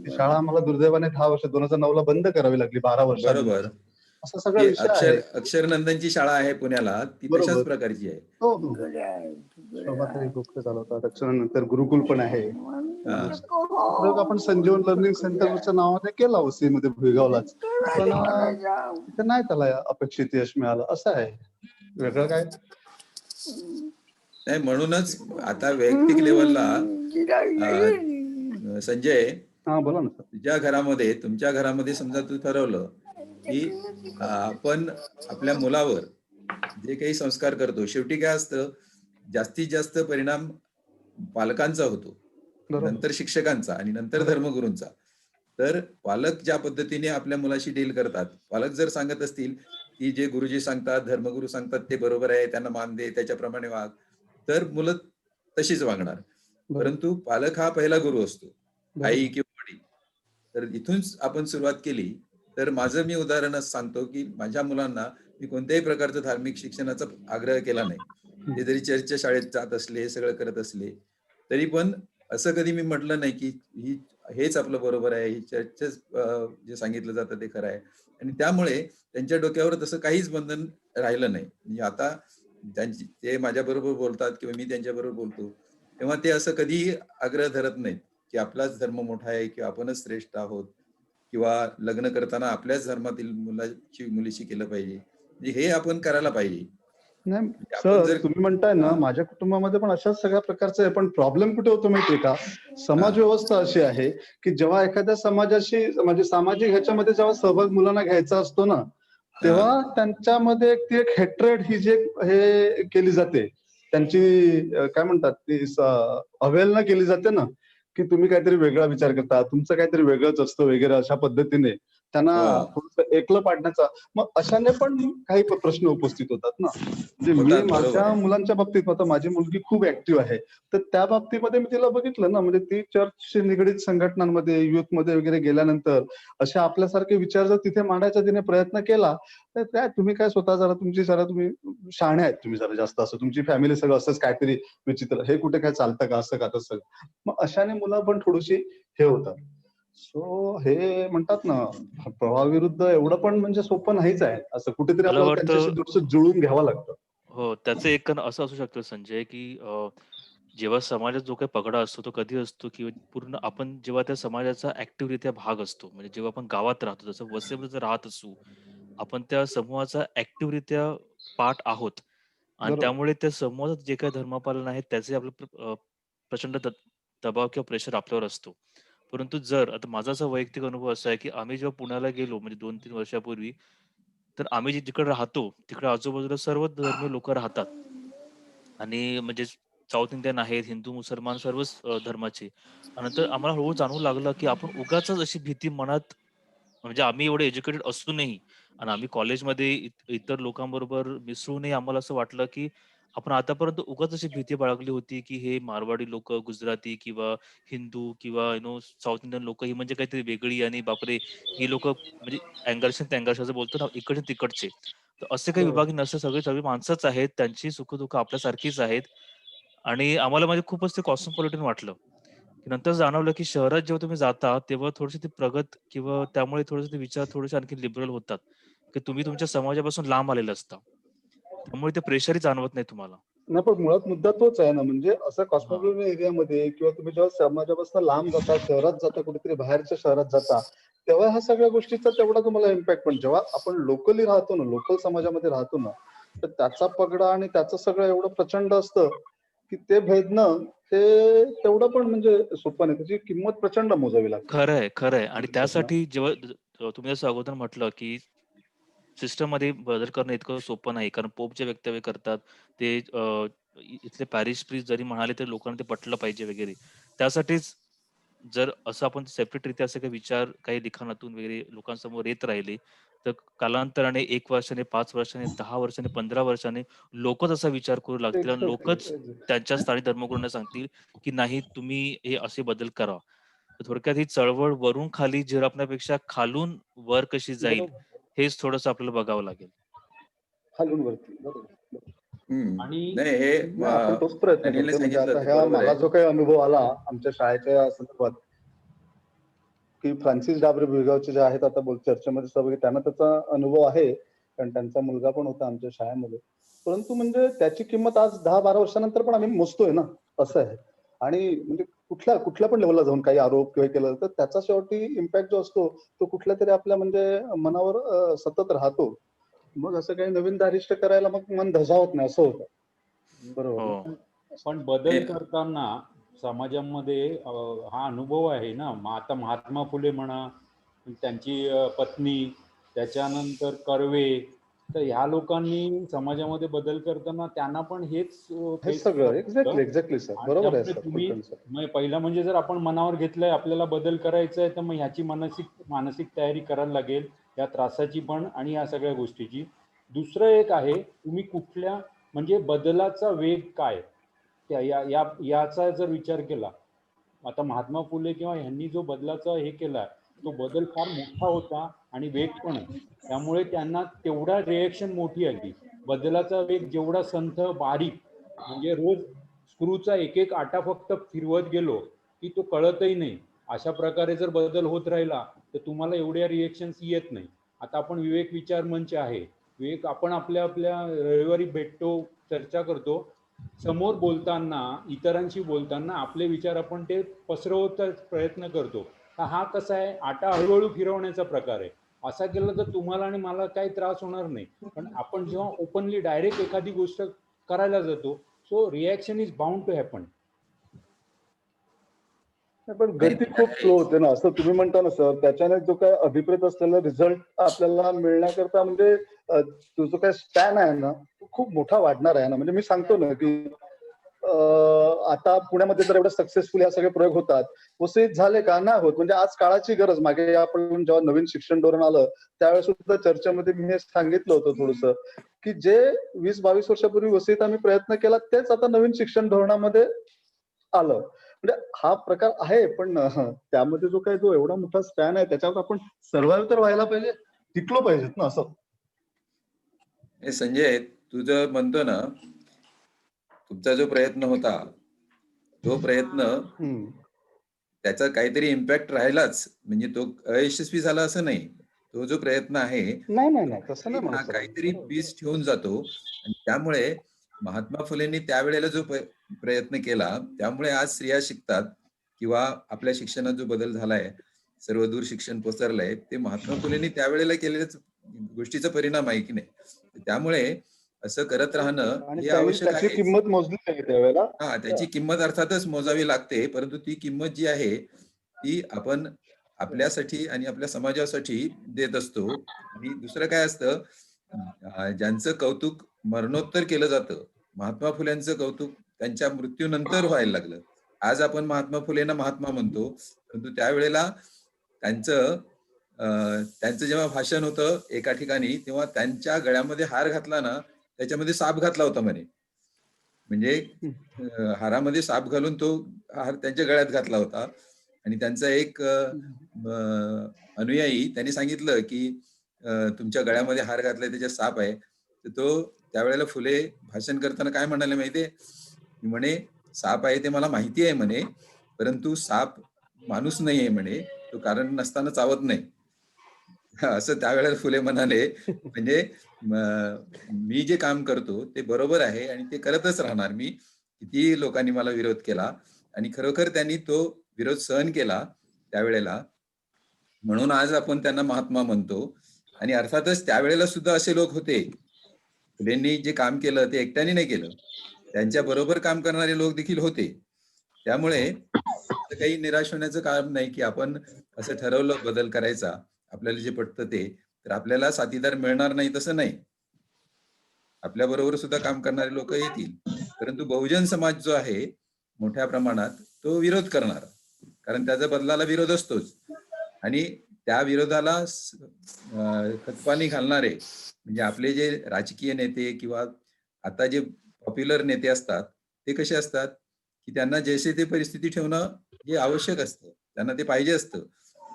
ती शाळा आम्हाला दुर्दैवाने 10 वर्ष 2009 ला बंद करावी लागली 12 वर्षांनी. बरोबर. असा सगळा ती विषय आहे. अक्षरनंदनची शाळा आहे पुण्याला, ती तशाच बरोबर. प्रकारची आहे. हो, हो. शोभाताई गोखले चालवतात. त्याच्यानंतर गुरुकुल पण आहे. प्रयोग आपण संजीवन लर्निंग सेंटरच्या नावाने केला ओसी मध्ये भुईगावलाच. पण तिथे नाही त्याला अपेक्षित यश मिळालं. असं आहे. वेगळं काय? नाही, म्हणूनच आता वैयक्तिक लेवलला संजय, हा बोला ना सर. तुमच्या घरामध्ये समजा तू ठरवलं की आपण आपल्या मुलावर जे काही संस्कार करतो, शेवटी काय असतं, जास्तीत जास्त परिणाम पालकांचा होतो, नंतर शिक्षकांचा आणि नंतर धर्मगुरूंचा. तर पालक ज्या पद्धतीने आपल्या मुलाशी डील करतात, पालक जर सांगत असतील की जे गुरुजी सांगतात, धर्मगुरू सांगतात ते बरोबर आहे, त्यांना मान दे, त्याच्याप्रमाणे वाग, तर मुलं तशीच वागणार. बरोबर परंतु पालक हा पहिला गुरु असतो, आई बरोबर किंवा वडील. तर इथूनच आपण सुरुवात केली, तर माझं मी उदाहरणच सांगतो की माझ्या मुलांना मी कोणत्याही प्रकारचं धार्मिक शिक्षणाचा आग्रह केला नाही. ते जरी चर्चच्या शाळेत जात असले, सगळं करत असले, तरी पण असं कधी मी म्हटलं नाही की हेच आपलं बरोबर आहे, ही चर्चच जे सांगितलं जातं ते खरं आहे. आणि त्यामुळे त्यांच्या डोक्यावर तसं काहीच बंधन राहिलं नाही. म्हणजे आता ते माझ्याबरोबर बोलतात किंवा मी त्यांच्याबरोबर बोलतो, तेव्हा ते असं कधीही आग्रह धरत नाहीत, की आपलाच धर्म मोठा आहे किंवा आपणच श्रेष्ठ आहोत किंवा लग्न करताना आपल्याच धर्मातील मुलीशी केलं पाहिजे. म्हणजे हे आपण करायला पाहिजे. नाही म्हणजे आपण सर, जर तुम्ही म्हणताय ना, हां, माझ्या कुटुंबामध्ये पण अशाच सगळ्या प्रकारचं आहे. पण प्रॉब्लेम कुठे होतो माहितीये का? हां, समाज व्यवस्था अशी आहे की जेव्हा एखाद्या समाजाशी म्हणजे सामाजिक ह्याच्यामध्ये जेव्हा सहभाग मुलांना घ्यायचा असतो ना, हां. तेव्हा त्यांच्यामध्ये ती एक हेट्रेड ही जी हे केली जाते. त्यांची काय म्हणतात ती अवहेलना केली जाते ना, की तुम्ही काहीतरी वेगळा विचार करता, तुमचं काहीतरी वेगळंच असतं वगैरे अशा पद्धतीने त्यांना हो. थोडंसं एकलं पाडण्याचा मग अशाने पण काही प्रश्न उपस्थित होतात ना. म्हणजे मी होतात, बरोबर माझ्या आहे. मुलांच्या बाबतीत आता माझी मुलगी खूप ऍक्टिव्ह आहे. तर त्या बाबतीमध्ये मी तिला बघितलं ना, म्हणजे ती चर्चशी निगडीत संघटनांमध्ये, युथमध्ये वगैरे गेल्यानंतर असे आपल्यासारखे विचार जर तिथे मांडायचा तिने प्रयत्न केला, तर काय तुम्ही काय स्वतः जरा तुम्ही शहाणे आहेत तुम्ही जरा जास्त असं तुमची फॅमिली सगळं असंच काहीतरी विचित्र. हे कुठे काय चालतं का? असं का तसं? मग अशाने मुलं पण थोडीशी हे होतात. सो हे म्हणतात ना, प्रवाहाविरुद्ध एवढं पण म्हणजे सोपं नाहीच आहे. असं कुठेतरी मला आपल्याला वाटतं त्यांच्याशी थोडंसं जुळून घ्यावं लागतं. हो, त्याचं एक कारण असं असू शकतं संजय, की जेव्हा समाजात जो काही पगडा असतो तो कधी असतो, की पूर्ण आपण जेव्हा त्या समाजाचा ॲक्टिव्हरित्या भाग असतो. म्हणजे जेव्हा आपण गावात राहतो, जसं वसईमध्ये जर राहत असू, आपण त्या समूहाचा ॲक्टिव्हरित्या पार्ट आहोत आणि बरोबर. त्यामुळे त्या समूहात जे काही धर्मपालन आहे त्याचे आपलं प्रचंड दबाव किंवा प्रेशर आपल्यावर असतो. परंतु जर आता माझा असा वैयक्तिक अनुभव असा आहे, की आम्ही जेव्हा पुण्याला गेलो म्हणजे 2-3 वर्षापूर्वी, तर आम्ही जिकडे राहतो, तिकडे आजूबाजूला सर्व धर्मीय लोकं राहतात. आणि म्हणजे साऊथ इंडियन आहेत, हिंदू, मुसलमान सर्वच धर्माचे. आणि नंतर आम्हाला हळू जाणवू लागलं, की आपण उगाचच अशी भीती मनात म्हणजे आम्ही एवढे एज्युकेटेड असूनही आणि आम्ही कॉलेजमध्ये इतर लोकांबरोबर मिसळूनही आम्हाला असं वाटलं, की आपण आतापर्यंत उगाच अशी भीती बाळगली होती, की हे मारवाडी लोकं, गुजराती किंवा हिंदू किंवा साऊथ इंडियन लोकं ही म्हणजे काहीतरी वेगळी आणि बापरे! ही लोकं म्हणजे अँगरशन त्यांगरशन असं बोलतो ना, इकडचे तिकडचे. तर असे काही बरोबर. विभाग नसते. सगळी सगळी माणसंच आहेत. त्यांची सुख-दुःख आपल्यासारखीच आहेत. आणि आम्हाला म्हणजे खूपच ते कॉस्मोपॉलिटन वाटलं. की नंतर जाणवलं की शहरात जेव्हा तुम्ही जाता, तेव्हा थोडेसे ते प्रगत किंवा त्यामुळे थोडेसे ते विचार थोडेसे आणखी लिबरल होतात. की तुम्ही तुमच्या समाजापासून लांब आलेले असता. त्यामुळे ते प्रेशरही जाणवत नाही तुम्हाला. नाही पण मुळात मुद्दा तोच आहे ना, म्हणजे असं हां. कॉस्मोपॉलिटन एरियामध्ये किंवा तुम्ही जेव्हा समाजापासून लांब जाता, शहरात जाता, कुठेतरी बाहेरच्या शहरात जाता, तेव्हा ह्या सगळ्या गोष्टीचा तेवढा तुम्हाला इम्पॅक्ट पण जेव्हा आपण लोकली राहतो ना, लोकल समाजामध्ये राहतो ना, तर त्याचा पगडा आणि त्याचं सगळं एवढं प्रचंड असतं, की ते भेदणं ते तेवढं पण म्हणजे सोपं नाही. त्याची किंमत प्रचंड मोजावी लागते. खरं आहे, खरं आहे. आणि लक्षात ना. त्यासाठी जेव्हा तुम्ही जसं अगोदर म्हटलं की सिस्टममध्ये बदल करणं इतकं सोपं नाही. कारण पोप जे वक्तव्य करतात ते इथले पॅरिश प्रीस्ट जरी म्हणाले तरी लोकांना ते पटलं पाहिजे वगैरे. त्यासाठीच जर असं आपण सेपरेटरित्या असे काही विचार काही लिखाणातून वगैरे लोकांसमोर येत राहिले, तर कालांतराने 1 वर्षाने, 5 वर्षाने, 10 वर्षाने, 15 वर्षाने लोकच असा विचार करू लागतील आणि एक्झॅक्टली, लोकच त्यांच्या स्थानिक धर्मगुरूंना सांगतील, की नाही तुम्ही हे असे बदल करा. तर थोडक्यात ही चळवळ वरून खाली झिरपण्यापेक्षा खालून वर कशी जाईल, बरोबर. हेच थोडंसं आपल्याला बघावं लागेल. खालून वरती. बरोबर. हं. आणि नाही हे नाही आपण तोच प्रयत्न डॅनियलने करतोय. म्हणजे सांगितलं आता ते ह्या बरोबर मला आहे. जो काही अनुभव आला आमच्या शाळेच्या संदर्भात, की फ्रान्सिस डाबरे बेळगावचे जे आहेत आता चर्चेमध्ये सहभागी त्यांना त्याचा अनुभव आहे. कारण त्यांचा मुलगा पण होता आमच्या शाळेमध्ये. परंतु म्हणजे त्याची किंमत आज 10-12 वर्षानंतर पण आम्ही मोजतोय ना, असं आहे. आणि म्हणजे कुठल्या पण लेव्हलला जाऊन काही आरोप किंवा केलं तर त्याचा शेवटी इम्पॅक्ट जो असतो, तो कुठल्यातरी आपल्या म्हणजे मनावर सतत राहतो. मग असं काही नवीन दारिष्ट करायला मग मन धजावत नाही असं होतं. बरोबर हो. ना? पण बदल हे करताना समाजामध्ये हा अनुभव आहे ना. आता महात्मा फुले म्हणा, त्यांची पत्नी, त्याच्यानंतर कर्वे, तर ह्या लोकांनी समाजामध्ये बदल करताना त्यांना पण हेच हे face सगळं करावं लागतं. एक्झॅक्टली सर, आणि बरोबर आहे त्यामुळे सर, तुम्ही कुलकर्णी सर. पहिला म्हणजे जर आपण मनावर घेतलंय आपल्याला बदल करायचा आहे, तर मग ह्याची मानसिक तयारी करायला लागेल, या त्रासाची पण आणि या सगळ्या गोष्टीची. दुसरं एक आहे, तुम्ही कुठल्या म्हणजे बदलाचा वेग काय याचा जर विचार केला, आता महात्मा फुले किंवा ह्यांनी जो बदलाचा हे केला, तो बदल फार मोठा होता आणि वेग पण आहे. त्यामुळे त्यांना तेवढा रिएक्शन मोठी आली. बदलाचा वेग जेवढा संथ, बारीक, म्हणजे रोज स्क्रूचा एक एक आटा फक्त फिरवत गेलो की तो कळतही नाही. अशा प्रकारे जर बदल होत राहिला तर तुम्हाला एवढ्या रिएक्शन्स येत नाही. आता आपण विवेक विचार मंच आहे. विवेक आपण आपल्या रविवारी भेटतो, चर्चा करतो. समोर बोलताना, इतरांशी बोलताना आपले विचार आपण ते पसरवण्याचा प्रयत्न करतो. तर हा कसा आहे, आटा हळूहळू फिरवण्याचा प्रकार आहे. असा केला तर तुम्हाला आणि मला काही त्रास होणार नाही. पण आपण जेव्हा ओपनली डायरेक्ट एखादी गोष्ट करायला जातो, so reaction is bound to happen. पण गती खूप स्लो होते ना, असं तुम्ही म्हणता ना सर. त्याच्याने जो काय अभिप्रेत असलेला रिझल्ट आपल्याला मिळण्याकरता म्हणजे तो जो काय स्पॅन आहे ना, तो खूप मोठा वाढणार आहे ना. म्हणजे मी सांगतो ना की आता पुण्यामध्ये तर एवढे सक्सेसफुल या सगळे प्रयोग होतात. वसईत झाले का? नाही होत. म्हणजे आज काळाची गरज. मागे आपण जेव्हा नवीन शिक्षण धोरण आलं त्यावेळेस सुद्धा चर्चेमध्ये मी हे सांगितलं होतं थोडंसं, की जे 20-22 वर्षापूर्वी वसईत आम्ही प्रयत्न केला तेच आता नवीन शिक्षण धोरणामध्ये आलं. म्हणजे हा प्रकार आहे, पण त्यामध्ये जो एवढा मोठा स्पॅन आहे त्याच्यावर आपण सर्व्हाइव्ह तर व्हायला पाहिजे, टिकलो पाहिजेत ना असं. हे संजय, तू जर म्हणतो ना, तुमचा जो प्रयत्न होता तो प्रयत्न त्याचा काहीतरी इम्पॅक्ट राहिलाच, म्हणजे तो अयशस्वी झाला असं नाही. तो जो प्रयत्न आहे नाही तसं नाही म्हणत हा सर. काहीतरी पीस ठेवून जातो. आणि त्यामुळे महात्मा फुलेंनी त्यावेळेला जो प्रयत्न केला त्यामुळे आज स्त्रिया शिकतात किंवा आपल्या शिक्षणात जो बदल झालाय, सर्वदूर शिक्षण पसरलंय, ते महात्मा फुलेंनी त्यावेळेला केलेल्याच गोष्टीचा परिणाम आहे की नाही. त्यामुळे असं करत राहणं आणि हे त्यांनी आवश्यक त्याची आहे. किंमत मोजली नाही त्यावेळेला. हा, त्याची किंमत अर्थातच मोजावी लागते, परंतु ती किंमत जी आहे ती आपण आपल्यासाठी आणि आपल्या समाजासाठी देत असतो. आणि दुसरं काय असतं, ज्यांचं कौतुक मरणोत्तर केलं जातं, महात्मा फुल्यांचं कौतुक त्यांच्या मृत्यूनंतर व्हायला लागलं. आज आपण महात्मा फुलेंना महात्मा म्हणतो, परंतु त्यावेळेला त्यांचं जेव्हा भाषण होतं एका ठिकाणी, तेव्हा त्यांच्या गळ्यामध्ये हार घातला ना, त्याच्यामध्ये साप घातला होता म्हणे. म्हणजे हारामध्ये साप घालून तो हार त्यांच्या गळ्यात घातला होता. आणि त्यांचा एक अनुयायी त्यांनी सांगितलं की तुमच्या गळ्यामध्ये हार घातलाय, त्याच्यात साप आहे. तर तो त्यावेळेला फुले भाषण करताना काय म्हणाले माहितीये, म्हणे साप आहे ते मला माहिती आहे म्हणे, परंतु साप माणूस नाही आहे म्हणे, तो कारण नसताना चावत नाही. असं त्यावेळेला फुले म्हणाले. म्हणजे मी जे काम करतो ते बरोबर आहे आणि ते करतच राहणार मी, किती लोकांनी मला विरोध केला. आणि खरोखर त्यांनी तो विरोध सहन केला त्यावेळेला, म्हणून आज आपण त्यांना महात्मा म्हणतो. आणि अर्थातच त्यावेळेला सुद्धा असे लोक होते. फुलेंनी जे काम केलं ते एकट्याने नाही केलं, त्यांच्या बरोबर काम करणारे लोक देखील होते. त्यामुळे काही निराश होण्याचं कारण नाही की आपण असं ठरवलं बदल करायचा, आपल्याला जे पटतं ते, तर आपल्याला साथीदार मिळणार नाही तसं नाही. आपल्या बरोबर सुद्धा काम करणारे लोक येतील, परंतु बहुजन समाज जो आहे मोठ्या प्रमाणात तो विरोध करणार, कारण त्याचा बदलाला विरोध असतोच. आणि त्या विरोधाला खतपाणी घालणारे म्हणजे आपले जे राजकीय नेते किंवा आता जे पॉप्युलर नेते असतात ते कसे असतात की त्यांना जैसे ते परिस्थिती ठेवणं हे आवश्यक असतं, त्यांना ते पाहिजे असतं.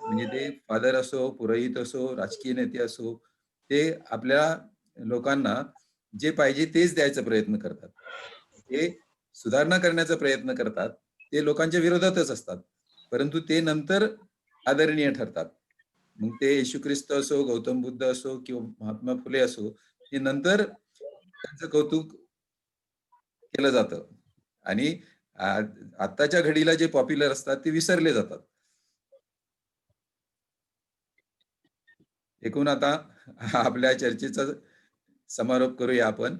म्हणजे ते फादर असो, पुरोहित असो, राजकीय नेते असो, ते आपल्या लोकांना जे पाहिजे तेच द्यायचा प्रयत्न करतात. ते सुधारणा करण्याचा प्रयत्न करतात, ते लोकांच्या विरोधातच असतात, परंतु ते नंतर आदरणीय ठरतात. मग ते येशू ख्रिस्त असो, गौतम बुद्ध असो किंवा महात्मा फुले असो, हे नंतर त्यांचं कौतुक केलं जातं. आणि आत्ताच्या घडीला जे पॉप्युलर असतात ते विसरले जातात. एकूण आता आपल्या चर्चेचा समारोप करूया आपण.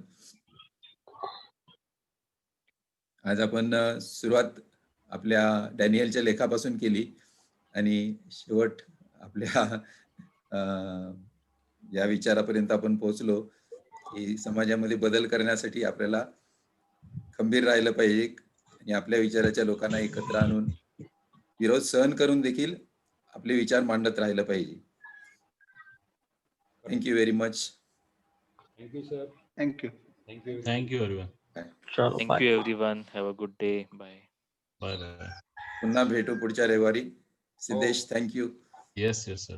आज आपण सुरुवात आपल्या डॅनियलच्या लेखापासून केली आणि शेवट आपल्या या विचारापर्यंत आपण पोहोचलो. की समाजामध्ये बदल करण्यासाठी आपल्याला खंबीर राहिलं पाहिजे आणि आपल्या विचाराच्या लोकांना एकत्र आणून विरोध सहन करून देखील आपले विचार मांडत राहिलं पाहिजे. Thank you very much. Thank you sir. Thank you. Thank you. Thank you everyone. चलो thank you everyone. Have a good day. Bye. Bye bye. पुन्हा भेटू पुढच्या रविवारी. Siddhesh, thank you. Yes, yes, sir.